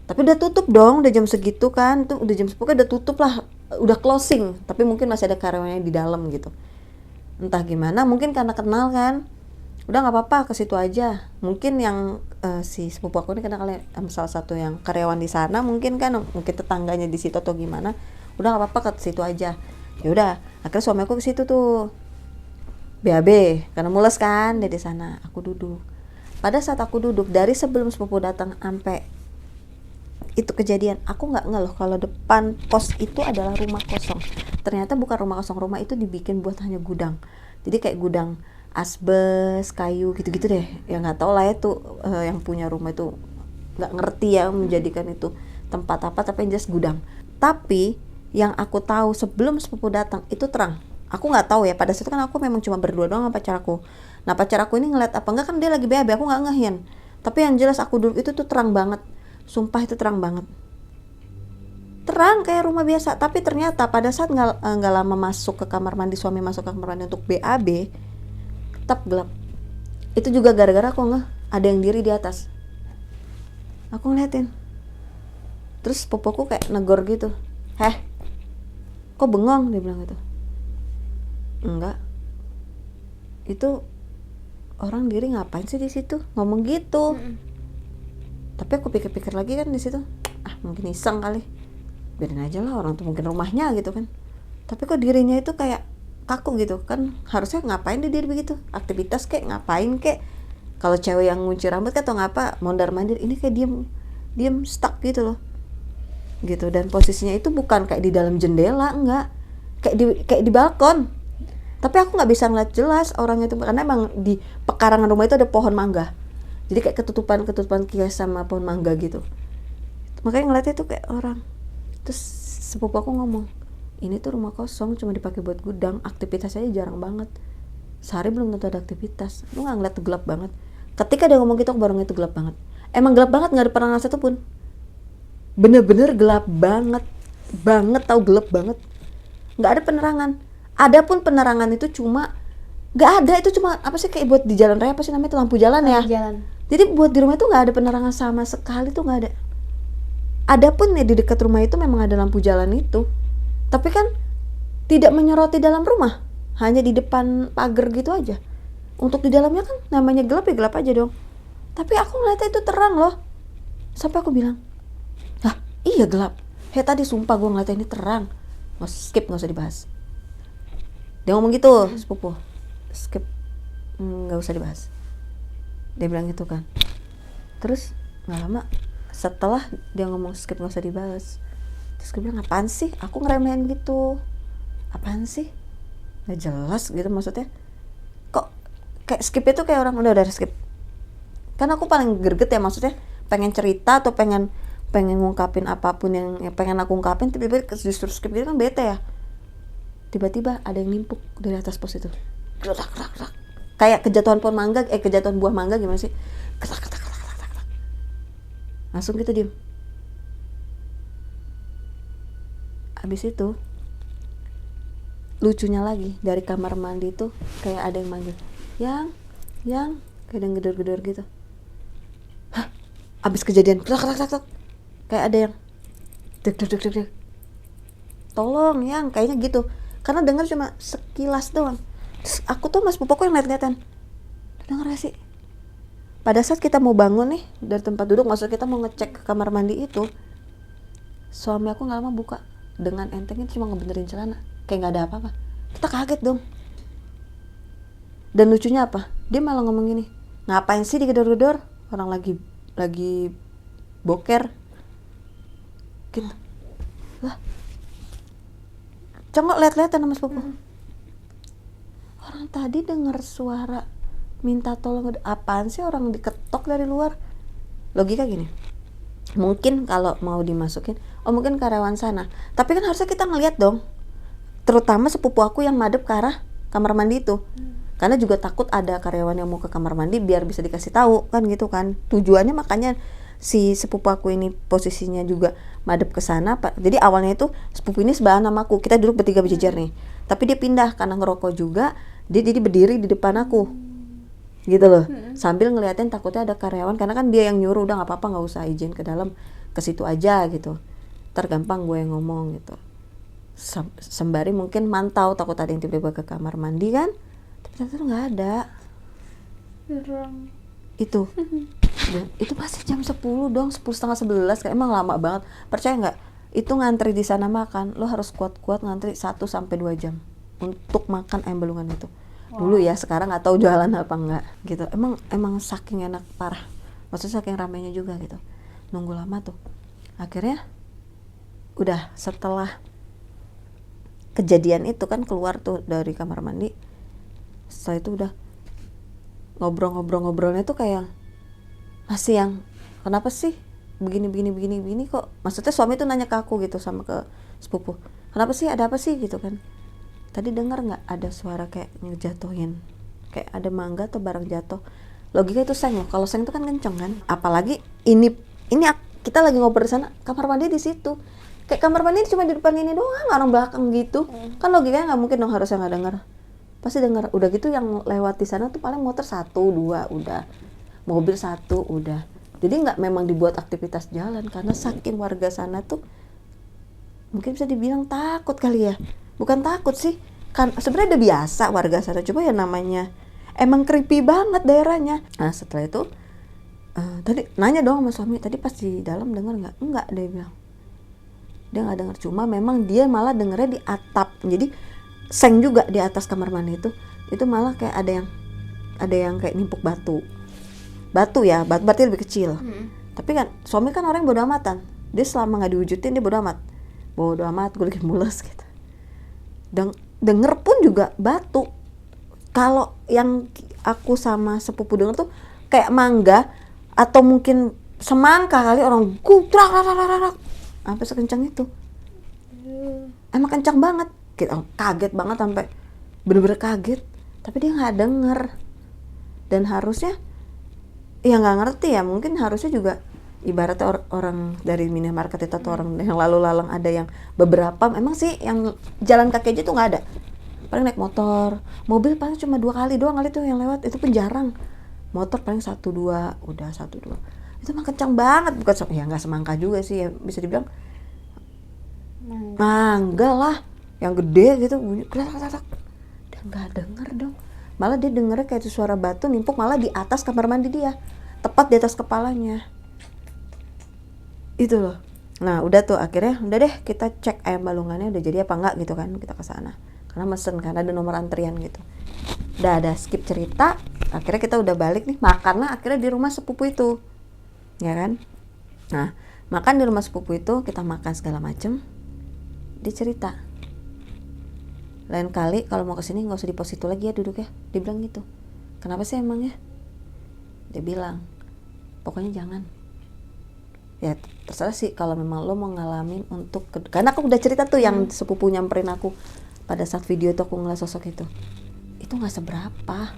Tapi udah tutup dong, udah jam segitu kan, tuh udah jam 10 kan udah tutup lah, udah closing. Tapi mungkin masih ada karyawannya di dalam gitu. Entah gimana, mungkin karena kenal kan, udah nggak apa-apa ke situ aja. Mungkin yang si sepupu aku ini kenal salah satu yang karyawan di sana, mungkin tetangganya di situ atau gimana. Udah nggak apa-apa ke situ aja. Ya udah, akhirnya suami aku ke situ tuh, BAB karena mules kan dari sana. Aku duduk. Pada saat aku duduk, dari sebelum sepupu datang sampai itu kejadian, aku nggak ngeh loh kalau depan pos itu adalah rumah kosong. Ternyata bukan rumah kosong, rumah itu dibikin buat hanya gudang. Jadi kayak gudang asbes, kayu gitu-gitu deh. Ya nggak tahu lah itu yang punya rumah itu nggak ngerti ya menjadikan itu tempat apa, tapi yang jelas gudang. Tapi yang aku tahu sebelum sepupu datang itu terang. Aku nggak tahu ya, pada saat itu kan aku memang cuma berdua doang sama pacar aku. Nah pacar aku ini ngeliat apa enggak kan, dia lagi BAB, aku nggak ngehin. Tapi yang jelas aku duduk itu tuh terang banget. Sumpah itu terang banget, terang kayak rumah biasa. Tapi ternyata pada saat nggak lama masuk ke kamar mandi, suami masuk ke kamar mandi untuk BAB, tetap gelap. Itu juga gara-gara aku ngeh ada yang diri di atas. Aku ngeliatin, terus popoku kayak negor gitu, kok bengong, dia bilang gitu. Enggak, itu orang diri ngapain sih di situ, ngomong gitu. Tapi aku pikir-pikir lagi kan di situ, mungkin iseng kali, biarin aja lah, orang tuh mungkin rumahnya gitu kan. Tapi kok dirinya itu kayak kaku gitu kan, harusnya ngapain dia diri begitu, aktivitas kayak ngapain kayak. Kalau cewek yang ngunci rambut atau ngapa mondar mandir, ini kayak diem stuck gitu loh gitu. Dan posisinya itu bukan kayak di dalam jendela, enggak, kayak di balkon. Tapi aku nggak bisa ngeliat jelas orangnya itu, karena emang di pekarangan rumah itu ada pohon mangga. Jadi kayak ketutupan kias sama pohon mangga gitu. Makanya ngeliatnya tuh kayak orang. Terus sepupu aku ngomong, ini tuh rumah kosong, cuma dipakai buat gudang, aktivitasnya jarang banget. Sehari belum tentu ada aktivitas. Lu nggak ngeliat tuh gelap banget. Ketika dia ngomong gitu, aku baru ngeliat tuh gelap banget. Emang gelap banget, nggak ada pernah ngerasa tuh pun. bener-bener gelap banget tahu, gelap banget, nggak ada penerangan. Ada pun penerangan itu cuma nggak ada, itu cuma apa sih, kayak buat di jalan raya apa sih namanya itu, lampu jalan ya. Jalan. Jadi buat di rumah itu nggak ada penerangan sama sekali, tuh nggak ada. Ada pun ya di dekat rumah itu memang ada lampu jalan itu, tapi kan tidak menyoroti dalam rumah, hanya di depan pagar gitu aja. Untuk di dalamnya kan namanya gelap ya gelap aja dong. Tapi aku ngeliatnya itu terang loh, sampai aku bilang, ah iya gelap. Tadi sumpah gue ngeliatnya ini terang. Skip, nggak usah dibahas. Dia ngomong gitu, sepupu. Skip, nggak usah dibahas. Dia bilang gitu kan. Terus nggak lama setelah dia ngomong skip nggak usah dibahas, terus gue bilang apaan sih, aku ngeremehin gitu, apaan sih, nggak jelas gitu maksudnya, kok kayak skip itu kayak orang udah skip. Kan aku paling greget ya, maksudnya pengen cerita atau pengen ngungkapin apapun yang pengen aku ungkapin, tiba-tiba justru skip gitu kan bete ya. Tiba-tiba ada yang nimpuk dari atas pos itu, kayak kejatuhan pohon mangga, kejatuhan buah mangga gimana sih, ketak. Langsung gitu diem. Abis itu lucunya lagi, dari kamar mandi tuh kayak ada yang manggil, yang kayak yang gedor-gedor gitu. Hah, abis kejadian kayak ada yang deg, tolong yang kayaknya gitu, karena dengar cuma sekilas doang. Terus aku tuh mas pupaku yang liat-liatan, denger gak sih? Pada saat kita mau bangun nih dari tempat duduk, maksud kita mau ngecek ke kamar mandi itu, suami aku nggak lama buka dengan entengnya cuma ngebenerin celana, kayak nggak ada apa-apa. Kita kaget dong. Dan lucunya apa? Dia malah ngomong gini, ngapain sih digedor-gedor? Orang lagi boker. Gitu. Lah, congok lihat-lihatan sama sepupu. Orang tadi dengar suara minta tolong, apaan sih, orang diketok dari luar. Logika gini, mungkin kalau mau dimasukin, mungkin karyawan sana, tapi kan harusnya kita ngeliat dong, terutama sepupu aku yang madep ke arah kamar mandi itu, karena juga takut ada karyawan yang mau ke kamar mandi biar bisa dikasih tahu kan gitu kan, tujuannya. Makanya si sepupu aku ini posisinya juga madep ke sana, Pak. Jadi awalnya itu sepupu ini sebelahan sama aku, kita duduk bertiga berjejer nih, tapi dia pindah karena ngerokok juga, dia jadi berdiri di depan aku gitu loh, sambil ngeliatin, takutnya ada karyawan, karena kan dia yang nyuruh, udah nggak apa-apa, nggak usah izin ke dalam, ke situ aja gitu, tergampang gue yang ngomong gitu. Sembari mungkin mantau, takut ada yang tiba-tiba ke kamar mandi kan, tapi ternyata nggak ada. Itu itu masih jam 10 dong, 10:30, kayak emang lama banget. Percaya nggak, itu ngantri di sana makan, lo harus kuat-kuat ngantri 1-2 jam untuk makan ayam belungan itu. Dulu ya, sekarang nggak tahu jualan apa enggak gitu. Emang saking enak parah, maksudnya saking ramainya juga gitu, nunggu lama tuh. Akhirnya udah setelah kejadian itu kan keluar tuh dari kamar mandi, setelah itu udah ngobrolnya tuh kayak masih yang kenapa sih begini kok, maksudnya suami tuh nanya ke aku gitu, sama ke sepupu, kenapa sih, ada apa sih gitu kan. Tadi dengar nggak ada suara kayak ngejatuhin, kayak ada mangga atau barang jatuh. Logika itu seng loh, kalau seng itu kan kenceng kan, apalagi ini kita lagi ngobrol di sana, kamar mandi di situ, kayak kamar mandi cuma di depan ini doang, orang belakang gitu. Kan logikanya nggak mungkin dong, harusnya nggak dengar, pasti dengar. Udah gitu yang lewat di sana tuh paling motor 1-2 udah, mobil 1 udah. Jadi nggak memang dibuat aktivitas jalan, karena saking warga sana tuh mungkin bisa dibilang takut kali ya. Bukan takut sih, kan sebenarnya udah biasa warga sana, coba ya namanya emang creepy banget daerahnya. Nah setelah itu tadi nanya dong sama suami, tadi pas di dalam dengar nggak? Enggak, dia bilang dia nggak dengar, cuma memang dia malah dengernya di atap. Jadi seng juga di atas kamar mandi itu malah kayak ada yang kayak nimpuk batu ya, batu berarti lebih kecil. Tapi kan suami kan orang yang bodo amatan, dia selama nggak diwujudin dia bodo amat, gue lagi mules gitu. Denger pun juga batu. Kalau yang aku sama sepupu denger tuh kayak mangga atau mungkin semangka kali, orang gutrak sampai sekencang itu. Emang kencang banget, kita kaget banget, sampai bener-bener kaget. Tapi dia nggak denger, dan harusnya ya nggak ngerti ya, mungkin harusnya juga ibaratnya orang dari minimarket itu atau orang yang lalu lalang ada yang beberapa, memang sih yang jalan kaki aja tuh nggak ada, paling naik motor, mobil paling cuma 2 kali doang kali tuh yang lewat, itu pun jarang. Motor paling 1-2, udah 1-2, itu mah kencang banget, bukan ya nggak semangka juga sih ya, bisa dibilang mangga lah yang gede gitu, bunyi klatak, dan nggak denger dong, malah dia dengernya kayak suara batu nimpuk malah di atas kamar mandi dia, tepat di atas kepalanya itu loh. Nah udah tuh akhirnya udah deh kita cek ayam balungannya udah jadi apa enggak gitu kan, kita ke sana karena mesen kan ada nomor antrian gitu. Udah ada skip cerita, akhirnya kita udah balik nih makan lah akhirnya di rumah sepupu itu ya kan. Nah makan di rumah sepupu itu, kita makan segala macem, dia cerita lain kali kalau mau kesini nggak usah di pos itu lagi ya duduk ya, dia bilang gitu. Kenapa sih emangnya? Dia bilang pokoknya jangan. Ya terserah sih kalau memang lo mau ngalamin untuk karena aku udah cerita tuh yang sepupu nyamperin aku pada saat video itu, aku ngeliat sosok itu nggak seberapa,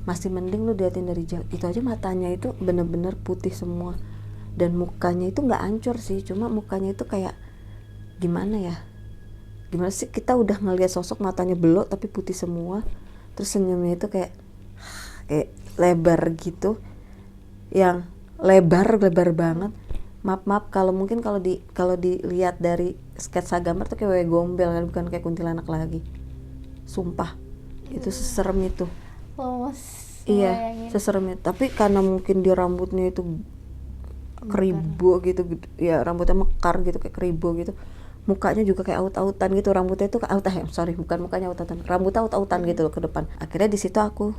masih mending lo liatin dari jauh, itu aja matanya itu bener-bener putih semua dan mukanya itu nggak hancur sih, cuma mukanya itu kayak gimana sih, kita udah ngeliat sosok matanya belok tapi putih semua, terus senyumnya itu kayak lebar gitu, yang lebar banget. Maaf kalau mungkin kalau dilihat dari sketsa gambar tuh kayak wewe gombel kan, bukan kayak kuntilanak lagi. Sumpah itu seserem itu. Iya, seserem itu. Tapi karena mungkin dia rambutnya itu keribo gitu ya, rambutnya mekar gitu kayak keribo gitu. Mukanya juga kayak aut-autan gitu, rambutnya itu bukan mukanya aut-autan, rambutnya aut-autan gitu loh ke depan. Akhirnya di situ aku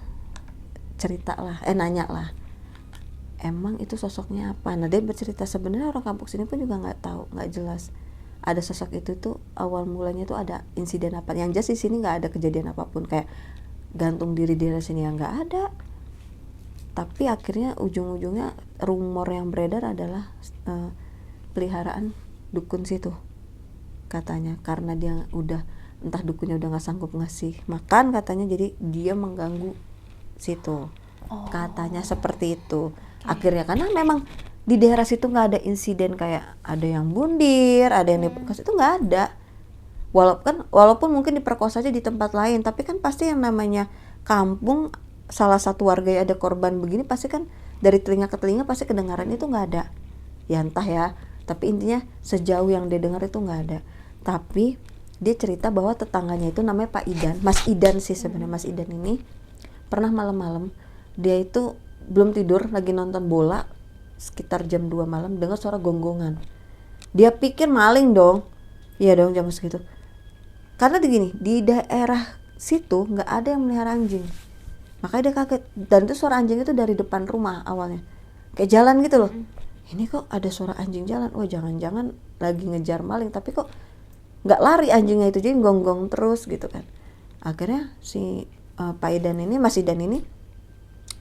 nanya lah, emang itu sosoknya apa? Nah dia bercerita sebenarnya orang kampung sini pun juga nggak tahu, nggak jelas ada sosok itu tuh awal mulanya tuh ada insiden apa. Yang jelas di sini nggak ada kejadian apapun kayak gantung diri di sini, yang nggak ada. Tapi akhirnya ujung-ujungnya rumor yang beredar adalah peliharaan dukun situ katanya, karena dia udah entah dukunnya udah nggak sanggup ngasih makan katanya, jadi dia mengganggu situ. Katanya seperti itu. Akhirnya karena memang di daerah situ nggak ada insiden kayak ada yang bundir, ada yang diperkosa, itu nggak ada. Walaupun mungkin diperkosa aja di tempat lain, tapi kan pasti yang namanya kampung, salah satu warga yang ada korban begini pasti kan dari telinga ke telinga pasti kedengaran itu nggak ada. Ya entah ya, tapi intinya sejauh yang dia dengar itu nggak ada. Tapi dia cerita bahwa tetangganya itu namanya Pak Idan, Mas Idan sih sebenarnya. Mas Idan ini pernah malam-malam dia itu belum tidur lagi nonton bola sekitar jam 2 malam dengar suara gonggongan. Dia pikir maling dong. Iya dong jam segitu. Karena di daerah situ nggak ada yang melihara anjing. Makanya dia kaget, dan itu suara anjing itu dari depan rumah awalnya. Kayak jalan gitu loh. Ini kok ada suara anjing jalan. Oh jangan-jangan lagi ngejar maling, tapi kok nggak lari anjingnya itu, jadi gonggong terus gitu kan. Akhirnya si Pak Idan ini, Mas Idan ini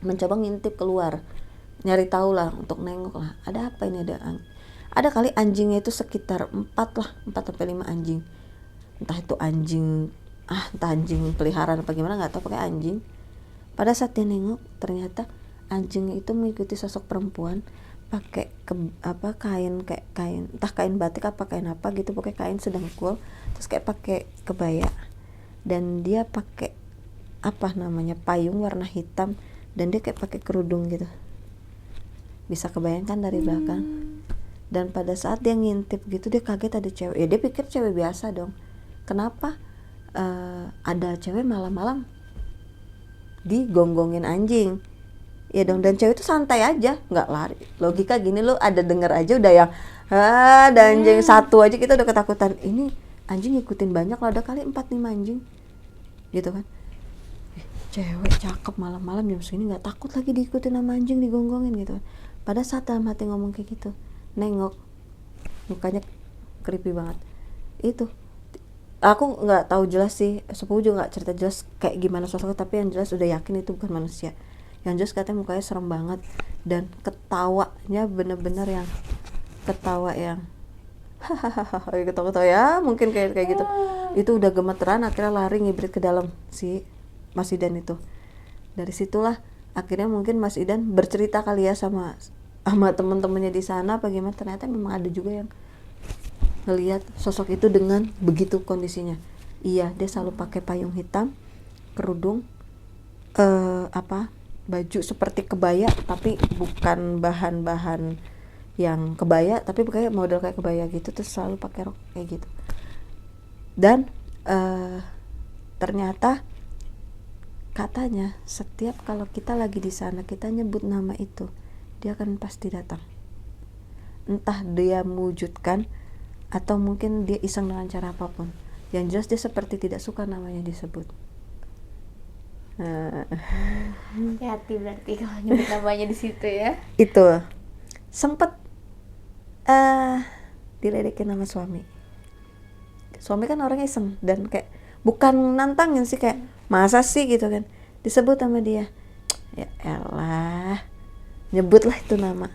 mencoba ngintip keluar, nyari tahu lah, untuk nengok lah ada apa ini, ada kali anjingnya itu sekitar 4 sampai 5 anjing, entah itu anjing peliharaan apa gimana nggak tahu, pakai anjing. Pada saat dia nengok ternyata anjingnya itu mengikuti sosok perempuan pakai kain, entah kain batik apa kain apa gitu, pakai kain sedengkul, terus kayak pakai kebaya, dan dia pakai payung warna hitam, dan dia kayak pakai kerudung gitu, bisa kebayangkan dari belakang. Dan pada saat dia ngintip gitu dia kaget ada cewek, ya dia pikir cewek biasa dong, kenapa ada cewek malam-malam digonggongin anjing. Ya dong, dan cewek itu santai aja, nggak lari. Logika gini, lo ada denger aja udah yang ada anjing satu aja kita udah ketakutan, ini anjing ngikutin banyak lah, ada kali 4-5 anjing gitu kan. Cewek cakep malam-malam jam segini nggak takut lagi diikutin sama anjing, digonggongin gitu. Pada saat dalam hati ngomong kayak gitu, nengok mukanya creepy banget. Itu aku nggak tahu jelas sih, sepupu juga nggak cerita jelas kayak gimana sosoknya, tapi yang jelas udah yakin itu bukan manusia. Yang jelas katanya mukanya serem banget, dan ketawanya bener-bener yang ketawa yang hahaha ketawa-ketawa ya, mungkin kayak gitu. Itu udah gemeteran, akhirnya lari ngibrit ke dalam si Mas Idan itu. Dari situlah akhirnya mungkin Mas Idan bercerita kali ya sama sama teman-temannya di sana apa gimana, ternyata memang ada juga yang ngelihat sosok itu dengan begitu kondisinya. Iya, dia selalu pakai payung hitam, kerudung, baju seperti kebaya tapi bukan bahan-bahan yang kebaya, tapi kayak model kayak kebaya gitu, terus selalu pakai rok kayak gitu. Dan ternyata katanya setiap kalau kita lagi di sana kita nyebut nama itu, dia akan pasti datang. Entah dia mewujudkan atau mungkin dia iseng dengan cara apapun. Yang jelas dia seperti tidak suka namanya disebut. Hati-hati berarti kalau nyebut namanya di situ ya. Itu sempet diledekin sama suami. Suami kan orangnya iseng dan kayak bukan nantangin sih, kayak masa sih gitu kan disebut sama dia. Ya elah, nyebutlah itu nama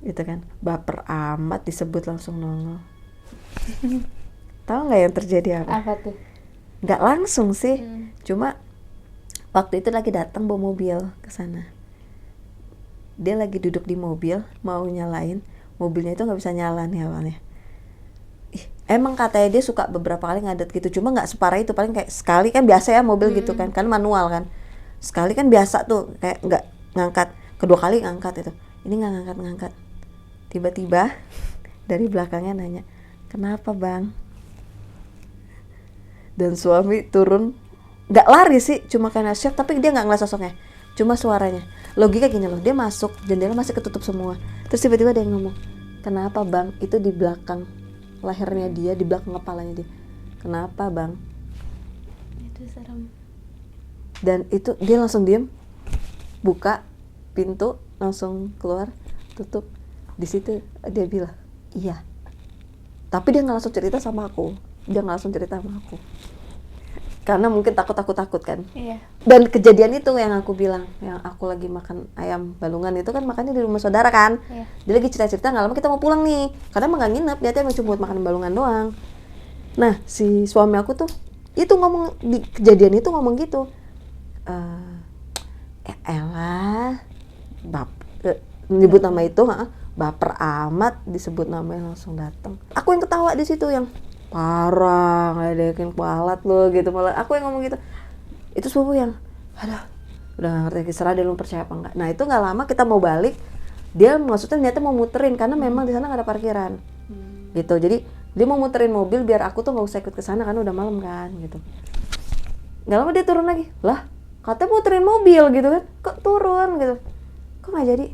gitu kan, baper amat disebut langsung nongol. Tahu nggak yang terjadi apa? Apa tuh? Nggak langsung sih, cuma waktu itu lagi datang bawa mobil ke sana. Dia lagi duduk di mobil mau nyalain, mobilnya itu nggak bisa nyala nih awalnya. Emang katanya dia suka beberapa kali ngadet gitu, cuma nggak separah itu, paling kayak sekali kan biasa ya mobil gitu kan manual kan, sekali kan biasa tuh kayak nggak ngangkat, kedua kali ngangkat itu, ini nggak ngangkat. Tiba-tiba dari belakangnya nanya, kenapa bang? Dan suami turun, nggak lari sih, cuma karena shock, tapi dia nggak ngeliat sosoknya, cuma suaranya. Logika gini loh, dia masuk, jendela masih ketutup semua, terus tiba-tiba dia ngomong, kenapa bang? Itu di belakang lehernya dia, di belakang kepalanya dia. Kenapa bang? Itu serem. Dan itu dia langsung diem, buka pintu, langsung keluar, tutup. Di situ dia bilang, iya. Tapi dia nggak langsung cerita sama aku, karena mungkin takut kan. Iya. Dan kejadian itu yang aku bilang, yang aku lagi makan ayam balungan itu kan makannya di rumah saudara kan. Iya. Dia lagi cerita-cerita, nggak lama kita mau pulang nih, karena emang nggak nginep, dia cuma buat makan balungan doang. Nah si suami aku tuh itu ngomong di kejadian itu ngomong gitu, elah nyebut nama itu, baper amat disebut namanya langsung datang. Aku yang ketawa di situ, yang parah ngeledekin kualat lo gitu, malah aku yang ngomong gitu. Itu sepupu yang udah gak ngerti, serah dia lu percaya apa enggak. Nah itu nggak lama kita mau balik, dia maksudnya ternyata mau muterin karena memang di sana nggak ada parkiran gitu, jadi dia mau muterin mobil biar aku tuh nggak usah ikut ke sana karena udah malam kan gitu. Nggak lama dia turun lagi, lah katanya muterin mobil gitu kan, kok turun gitu, kok nggak jadi?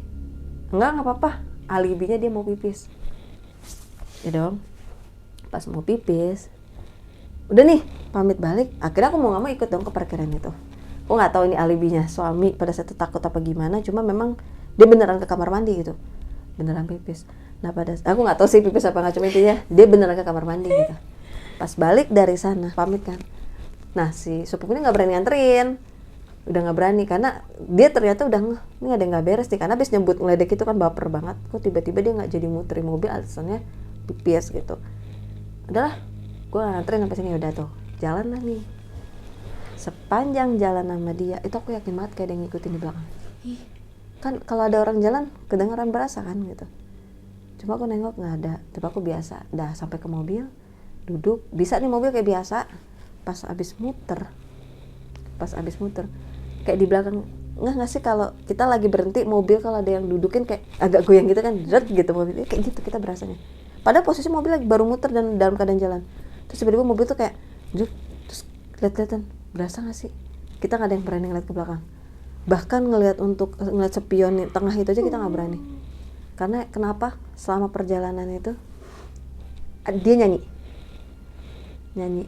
Nggak apa-apa, alibinya dia mau pipis ya dong. Pas mau pipis, udah nih pamit balik, akhirnya aku mau nggak mau ikut dong ke parkiran itu. Aku nggak tahu ini alibinya suami pada saat itu takut apa gimana, cuma memang dia beneran ke kamar mandi gitu, beneran pipis. Nah aku nggak tahu sih pipis apa nggak, cuma intinya dia beneran ke kamar mandi gitu. Pas balik dari sana pamit kan, nah si sepupu ini nggak berani nganterin, udah nggak berani karena dia ternyata udah ini ada yang nggak beres nih, karena abis nyebut ngeledek itu kan baper banget, kok tiba-tiba dia nggak jadi muterin mobil alasannya pipis gitu. Udahlah, gue nganterin sampai sini, udah tuh jalan lah nih. Sepanjang jalan sama dia itu aku yakin banget kayak ada yang ngikutin di belakang. Kan kalau ada orang jalan kedengaran berasa kan gitu. Cuma aku nengok nggak ada, coba aku biasa, dah sampai ke mobil, duduk, bisa nih mobil kayak biasa. Pas abis muter, kayak di belakang, nggak sih kalau kita lagi berhenti mobil, kalau ada yang dudukin kayak agak goyang gitu kan, dret gitu mobilnya, kayak gitu kita berasanya. Padahal posisi mobil lagi baru muter dan dalam keadaan jalan. Terus tiba-tiba mobil tuh kayak, terus lihat-lihatan, berasa nggak sih? Kita nggak ada yang berani ngeliat ke belakang. Bahkan ngeliat spion tengah itu aja kita nggak berani. Karena kenapa? Selama perjalanan itu dia nyanyi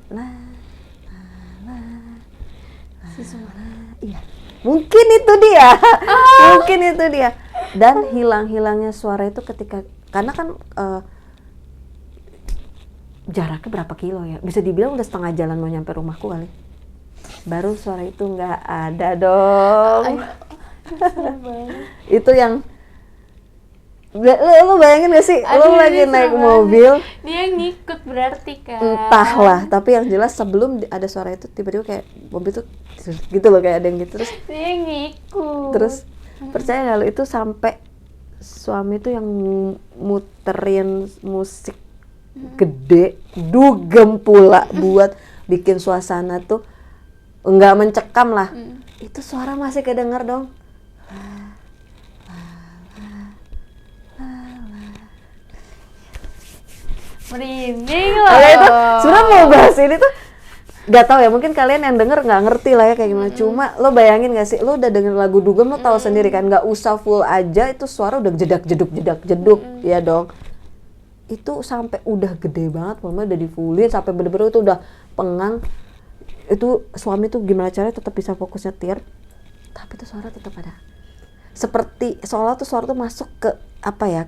lah, iya. Mungkin itu dia. Dan hilangnya suara itu ketika, karena kan jaraknya berapa kilo ya? Bisa dibilang udah setengah jalan mau nyampe rumahku kali. Baru suara itu nggak ada dong. Itu yang lu bayangin gak sih? Lu lagi naik mobil, dia ngikut berarti kan? Entahlah, tapi yang jelas sebelum ada suara itu tiba-tiba kayak mobil tuh gitu loh, kayak ada yang gitu, terus dia ngikut. Terus Percaya nggak lo, itu sampai suami tuh yang muterin musik gede, dugem pula buat bikin suasana tuh nggak mencekam lah. Itu suara masih kedenger dong. Merinding loh. Oke, itu sebenarnya mau bahas ini tuh gak tahu ya, mungkin kalian yang denger nggak ngerti lah ya kayak gimana. Cuma lo bayangin gak sih, lo udah denger lagu dugem, lo tahu sendiri kan, nggak usah full aja itu suara udah jedak jeduk ya dong. Itu sampai udah gede banget, mama udah di fullin sampai bener-bener itu udah pengang. Itu suami tuh gimana caranya tetap bisa fokus nyetir, tapi tuh suara tetap ada. Seperti seolah tuh suara tuh masuk ke apa ya,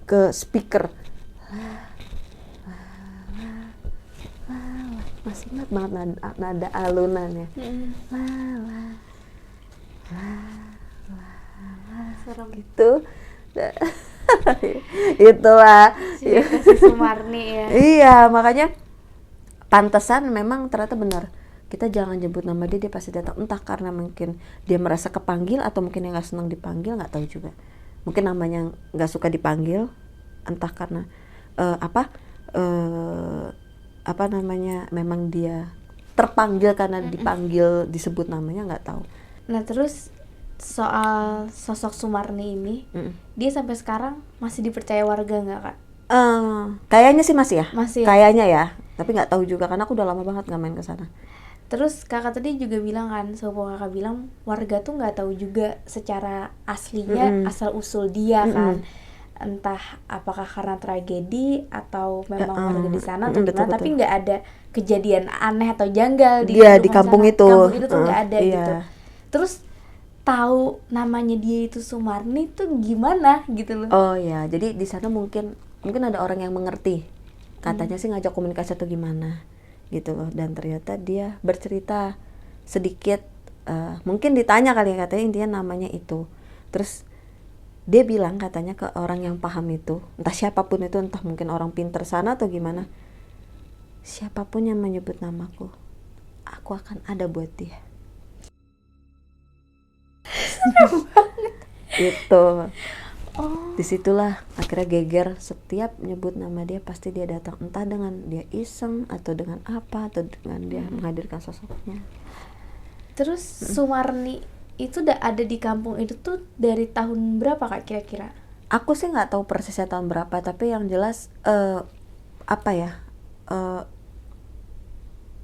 ke speaker. Masih ingat banget nada alunannya. Serem Gitu. Itulah. si Sumarni ya. Iya, makanya pantesan memang ternyata benar. Kita jangan nyebut nama dia pasti datang. Entah karena mungkin dia merasa kepanggil atau mungkin dia nggak senang dipanggil, nggak tahu juga. Mungkin namanya nggak suka dipanggil, entah karena apa namanya, memang dia terpanggil karena dipanggil, disebut namanya, nggak tahu. Nah terus soal sosok Sumarni ini, dia sampai sekarang masih dipercaya warga nggak Kak? Kayaknya sih masih ya. Masih ya? Kayaknya ya, tapi nggak tahu juga karena aku udah lama banget nggak main ke sana. Terus kakak tadi juga bilang kan, sepupu kakak bilang warga tuh nggak tahu juga secara aslinya asal usul dia kan, entah apakah karena tragedi atau memang warga di sana atau gimana, tapi nggak ada kejadian aneh atau janggal di kampung sana. itu. Kampung itu tuh nggak ada iya. gitu. Terus tahu namanya dia itu Sumarni tuh gimana gitu loh? Oh ya, jadi di sana mungkin ada orang yang mengerti. Katanya sih ngajak komunikasi atau gimana gitu loh, dan ternyata dia bercerita sedikit, mungkin ditanya kali ya, katanya intinya namanya itu. Terus dia bilang katanya ke orang yang paham itu, entah siapapun itu, entah mungkin orang pinter sana atau gimana, siapapun yang menyebut namaku, aku akan ada buat dia. Itu. Disitulah akhirnya geger, setiap nyebut nama dia pasti dia datang, entah dengan dia iseng atau dengan apa, atau dengan dia menghadirkan sosoknya. Terus Sumarni itu udah ada di kampung itu tuh dari tahun berapa Kak kira-kira? Aku sih nggak tahu persisnya tahun berapa, tapi yang jelas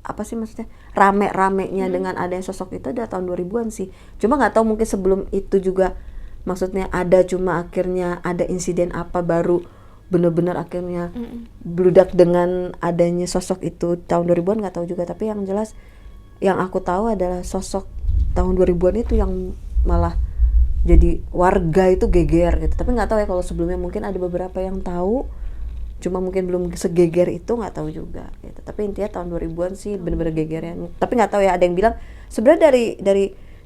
apa sih maksudnya, rame-ramenya dengan adanya sosok itu udah tahun 2000-an sih. Cuma nggak tahu mungkin sebelum itu juga maksudnya ada, cuma akhirnya ada insiden apa baru bener-bener akhirnya bludak dengan adanya sosok itu tahun 2000-an, nggak tahu juga. Tapi yang jelas yang aku tahu adalah sosok tahun 2000-an itu yang malah jadi warga itu geger gitu. Tapi nggak tahu ya kalau sebelumnya, mungkin ada beberapa yang tahu, cuma mungkin belum segeger itu, nggak tahu juga gitu. Tapi intinya tahun 2000-an sih bener-bener gegernya. Tapi nggak tahu ya, ada yang bilang sebenarnya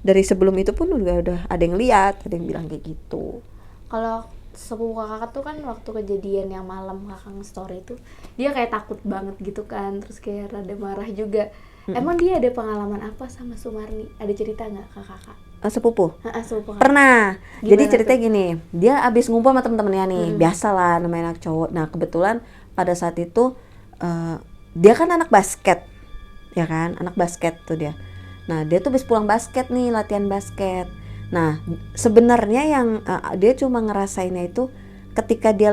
dari sebelum itu pun udah ada yang lihat, ada yang bilang kayak gitu. Kalau sepupu kakak tuh kan waktu kejadian yang malam kakak nge-story itu dia kayak takut banget gitu kan, terus kayak rada marah juga. Emang dia ada pengalaman apa sama Sumarni? Ada cerita nggak ke kakak? Sepupu? Sepupu kakak. Pernah. Gimana Jadi ceritanya tuh? gini, dia abis ngumpul sama temen-temennya nih, biasalah namanya anak cowok. Nah kebetulan pada saat itu dia kan anak basket, ya kan, anak basket tuh dia. Nah dia tuh habis pulang basket nih, latihan basket. Nah sebenarnya yang dia cuma ngerasainnya itu ketika dia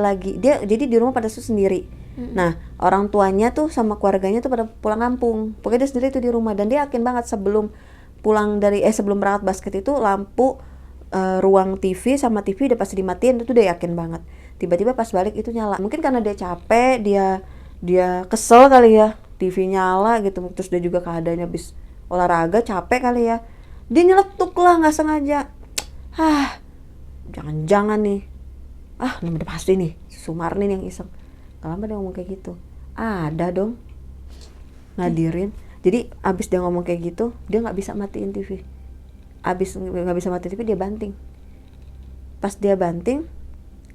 jadi di rumah pada itu sendiri. Nah orang tuanya tuh sama keluarganya tuh pada pulang kampung, pokoknya dia sendiri tuh di rumah. Dan dia yakin banget sebelum berangkat basket itu lampu ruang TV sama TV udah pasti dimatiin, itu udah yakin banget. Tiba-tiba pas balik itu nyala, mungkin karena dia capek, dia kesel kali ya, TV nyala gitu. Terus dia juga keadaannya habis olahraga, capek kali ya, dia nyeletuk lah nggak sengaja. Jangan-jangan nih, udah pasti nih Sumarni yang iseng. Gak lama dia ngomong kayak gitu, ada dong ngadirin. Jadi abis dia ngomong kayak gitu, dia nggak bisa matiin TV. Abis nggak bisa matiin TV, dia banting. Pas dia banting,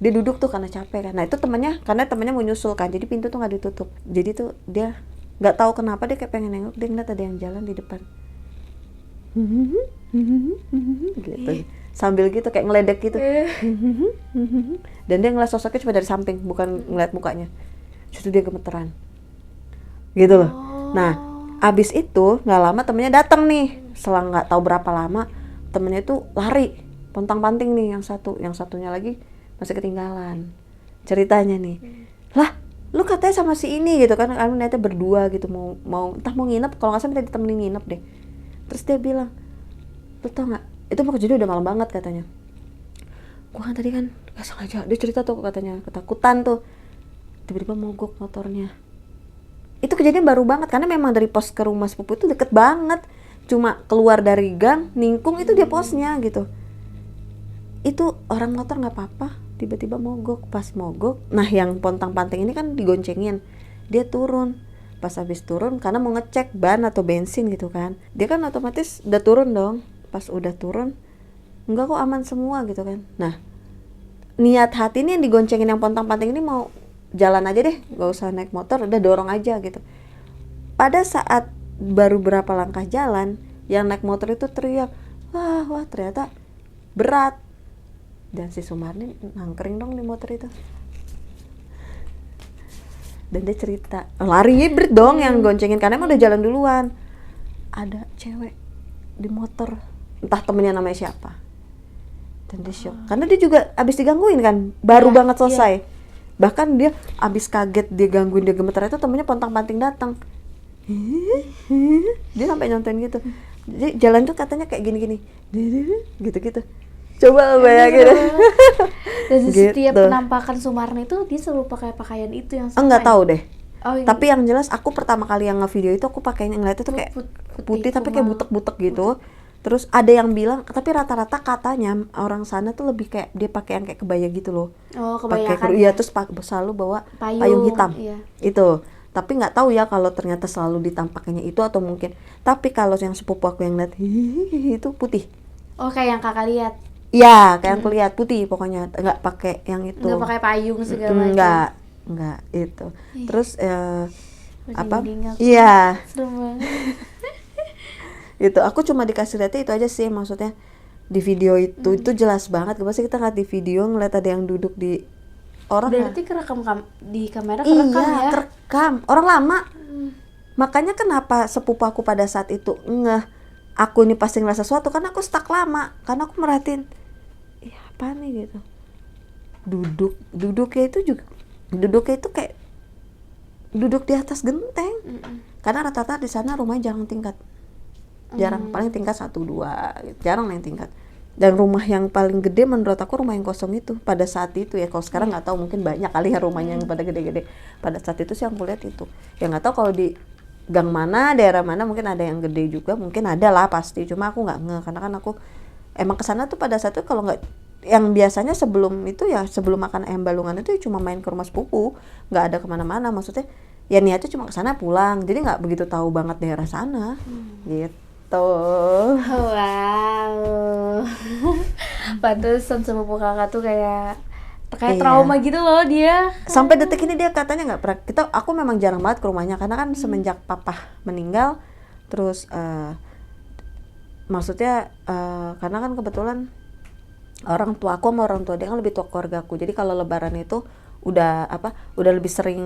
dia duduk tuh karena capek kan. Nah itu karena temannya mau nyusul kan, jadi pintu tuh nggak ditutup. Jadi tuh dia nggak tahu kenapa dia kayak pengen nengok, dia ngeliat ada yang jalan di depan. gitu, sambil gitu kayak ngeledek gitu. Dan dia ngeliat sosoknya cuma dari samping, bukan ngeliat mukanya. Terus dia gemeteran gitu loh. Nah abis itu nggak lama temennya datang nih, selang nggak tahu berapa lama temennya itu lari pontang-panting nih, yang satunya lagi masih ketinggalan ceritanya nih. Lah lu katanya sama si ini gitu kan, kami niatnya berdua gitu, mau entah mau nginep, kalau nggak salah minta ditemenin nginep deh. Terus dia bilang, lu tau nggak, itu mau kejadian udah malam banget katanya, gua kan tadi kan nggak sengaja, dia cerita tuh katanya ketakutan tuh, tiba-tiba mogok motornya. Itu kejadian baru banget karena memang dari pos ke rumah sepupu itu deket banget, cuma keluar dari gang ningkung itu dia posnya gitu. Itu orang motor nggak apa-apa, tiba-tiba mogok. Pas mogok, nah yang pontang-panting ini kan digoncengin, dia turun. Pas habis turun karena mau ngecek ban atau bensin gitu kan, dia kan otomatis udah turun dong. Pas udah turun, enggak kok aman semua gitu kan. Nah niat hati ini yang digoncengin yang pontang-panting ini mau jalan aja deh, gak usah naik motor, udah dorong aja gitu. Pada saat baru berapa langkah jalan, yang naik motor itu teriak, wah ternyata berat. Dan si Sumarni ngangkring dong di motor itu. Dan dia cerita, lari hibrid dong yang goncengin karena emang udah jalan duluan. Ada cewek di motor, entah temennya namanya siapa. Dan dia shock, karena dia juga abis digangguin kan, baru banget selesai. Bahkan dia abis kaget, dia gangguin, dia gemeter, itu temennya pontang-panting datang. Dia sampai nyontain gitu. Jadi jalan tuh katanya kayak gini-gini, gitu-gitu. Coba bayangin. Dan Gitu. setiap penampakan Sumarni itu dia selalu pakai pakaian itu yang sama. Enggak tahu deh. Oh, Tapi yang jelas aku pertama kali yang nge-video itu aku pakainya ngeliatnya tuh kayak putih tapi kayak butek-butek gitu. Terus ada yang bilang, tapi rata-rata katanya orang sana tuh lebih kayak dia pakai yang kayak kebaya gitu loh. Oh, kebanyakan. Iya, terus selalu bawa payung hitam. Iya. Itu. Tapi nggak tahu ya kalau ternyata selalu ditampaknya itu atau mungkin. Tapi kalau yang sepupu aku yang lihat itu putih. Oh, kayak yang kakak lihat. Iya, kayak yang kulihat putih pokoknya, nggak pakai yang itu. Nggak pakai payung segala macam. Nggak itu. Terus apa? Merinding aku. Iya. Serem banget. Itu aku cuma dikasih lihatnya itu aja sih, maksudnya di video itu jelas banget. Pasti kita ngeliat di video ngeliat ada yang duduk di orang. Berarti kerekam di kamera kerekam iya, ya? kerekam. Orang lama. Makanya kenapa sepupu aku pada saat itu aku ini pasti ngeliat sesuatu, karena aku stuck lama, karena aku merhatiin, apa nih gitu. Duduknya itu kayak duduk di atas genteng. Karena rata-rata di sana rumahnya jarang tingkat. Paling tingkat 1-2 gitu. Jarang yang tingkat. Dan rumah yang paling gede menurut aku rumah yang kosong itu pada saat itu ya. Kalau sekarang nggak tahu, mungkin banyak kali ya rumahnya yang pada gede-gede. Pada saat itu sih yang aku lihat itu. Ya nggak tahu kalau di gang mana, daerah mana, mungkin ada yang gede juga, mungkin ada lah pasti. Cuma aku nggak nge, karena kan aku emang kesana tuh pada saat itu kalau nggak, yang biasanya sebelum itu ya sebelum makan ayam balungan itu cuma main ke rumah sepupu, nggak ada kemana-mana. Maksudnya ya niatnya cuma kesana pulang, jadi nggak begitu tahu banget daerah sana gitu. Wow. Pantesan sepupu kakak tuh kayak trauma gitu loh dia. Sampai detik ini dia katanya nggak pernah. Aku memang jarang banget ke rumahnya karena kan semenjak papa meninggal, terus maksudnya karena kan kebetulan orang tua aku sama orang tua dia kan lebih tua keluarga aku. Jadi kalau lebaran itu udah lebih sering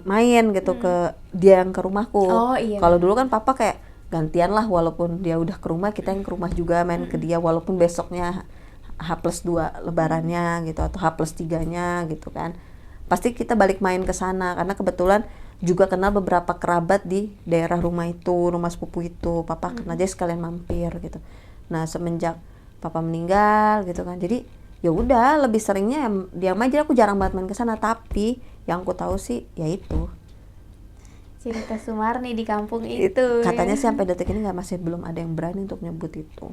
main gitu ke dia yang ke rumahku. Oh, iya. Kalau dulu kan papa kayak gantian lah, walaupun dia udah ke rumah kita yang ke rumah juga main ke dia, walaupun besoknya H+2 lebarannya gitu atau H+3-nya gitu kan. Pasti kita balik main ke sana karena kebetulan juga kenal beberapa kerabat di daerah rumah itu, rumah sepupu itu. Papa kenal aja sekalian mampir gitu. Nah, semenjak papa meninggal gitu kan. Jadi ya udah lebih seringnya diam aja, aku jarang banget main ke sana. Tapi yang aku tahu sih ya itu. Cerita Sumarni di kampung itu. Katanya sih sampai detik ini masih belum ada yang berani untuk nyebut itu.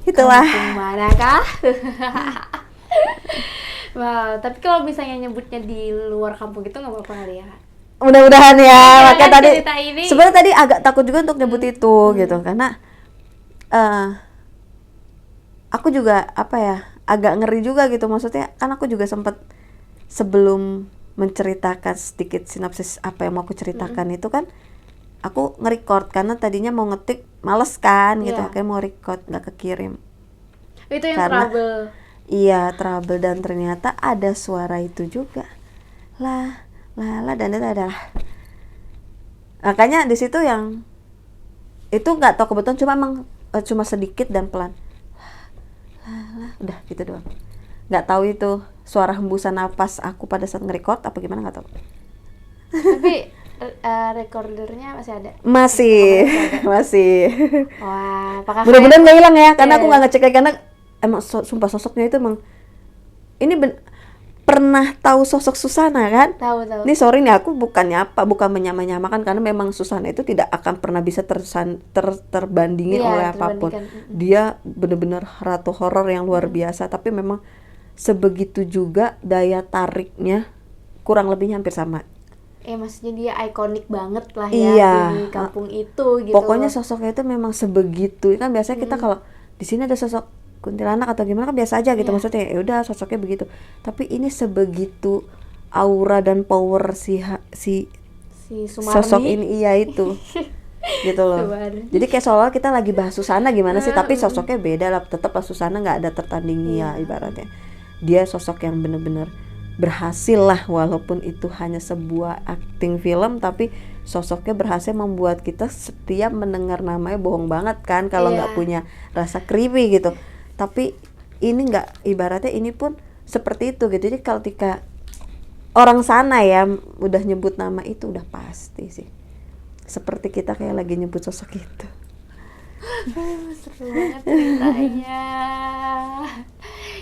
Itulah. Kampung manakah? Wow, tapi kalau misalnya nyebutnya di luar kampung itu nggak apa-apa kali ya? Mudah-mudahan ya. Makanya tadi sebenarnya tadi agak takut juga untuk nyebut itu gitu, karena aku juga agak ngeri juga gitu. Maksudnya kan aku juga sempat sebelum menceritakan sedikit sinopsis apa yang mau aku ceritakan itu kan aku nge-record karena tadinya mau ngetik males kan gitu, Iya. akhirnya mau record nggak kekirim. Itu yang Karena- trouble. Iya, trouble, dan ternyata ada suara itu juga. Lah, dan itu adalah. Makanya di situ yang itu nggak tahu kebetulan, cuma emang cuma sedikit dan pelan. Lah, udah gitu doang. Nggak tahu itu suara hembusan napas aku pada saat nge-record apa gimana, nggak tahu. Tapi recordernya masih ada. Masih, masih. Wah, apakah Mudah-mudahan nggak hilang ya, karena Iya. aku nggak ngecek lagi, karena emang sumpah sosoknya itu emang ini pernah tahu sosok Susana kan? tahu? Ini sorry nih, aku bukan menyamakan, karena memang Susana itu tidak akan pernah bisa terbandingi Iya, oleh apapun. terbandingkan. Dia benar-benar ratu horor yang luar biasa, tapi memang sebegitu juga daya tariknya kurang lebihnya hampir sama. Maksudnya dia ikonik banget lah ya Iya. di kampung itu gitu. Pokoknya sosoknya itu memang sebegitu. Kan biasanya kita kalau di sini ada sosok kuntilanak atau gimana kan biasa aja gitu, Iya. maksudnya ya udah sosoknya begitu. Tapi ini sebegitu aura dan power si Sumarni. sosok ini, iya itu. Gitu loh. Sumarni. Jadi kayak seolah kita lagi bahas Susana gimana sih, tapi sosoknya beda lah. Tetap lah Susana nggak ada tertandingnya ibaratnya. Dia sosok yang bener-bener berhasil lah, walaupun itu hanya sebuah acting film, tapi sosoknya berhasil membuat kita setiap mendengar namanya bohong banget kan kalau nggak punya rasa creepy gitu. Tapi ini nggak, ibaratnya ini pun seperti itu gitu. Jadi kalau ketika orang sana ya udah nyebut nama itu udah pasti sih, seperti kita kayak lagi nyebut sosok itu. Seru banget ceritanya.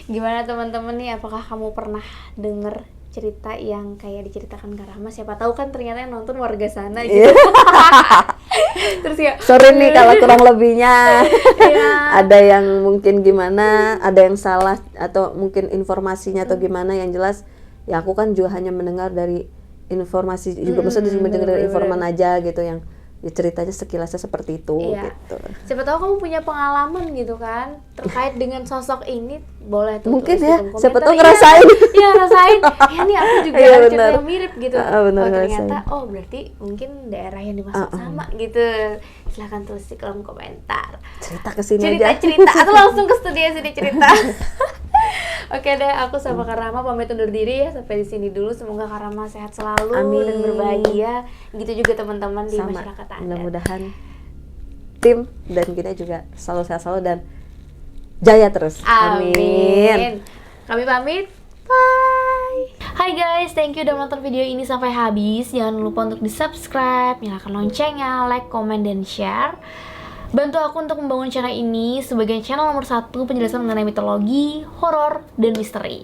Gimana teman-teman nih, apakah kamu pernah denger cerita yang kayak diceritakan Kak Rahma? Siapa tahu kan ternyata yang nonton warga sana gitu. Terus ya, Sorry nih kalau kurang lebihnya. Iya. Ada yang mungkin gimana, ada yang salah atau mungkin informasinya atau gimana, yang jelas ya aku kan juga hanya mendengar dari informasi juga, maksudnya mendengar dari informan aja gitu, yang ya ceritanya sekilasnya seperti itu gitu. Siapa tahu kamu punya pengalaman gitu kan terkait dengan sosok ini, boleh tuh Mungkin tulis di ya, kolom siapa komentar. tahu ngerasain. Iya, rasain. Ya nih aku juga Iya, ada cerita benar. yang mirip gitu. Benar, Ternyata ngerasain. berarti mungkin daerah yang dimaksud sama gitu. Silahkan tulis di kolom komentar. Cerita kesini aja. Cerita atau langsung ke studio sini cerita. Oke deh, aku sama Kak Rahma pamit undur diri ya, sampai di sini dulu. Semoga Kak Rahma sehat selalu dan Amin. berbahagia. Gitu juga teman-teman di Sama, masyarakat adat. mudah-mudahan tim dan kita juga selalu sehat selalu dan jaya terus. Amin. Kami pamit. Bye. Hai guys, thank you udah nonton video ini sampai habis. Jangan lupa untuk di-subscribe, nyalakan loncengnya, like, komen, dan share. Bantu aku untuk membangun channel ini sebagai channel nomor 1 penjelasan mengenai mitologi, horor, dan misteri.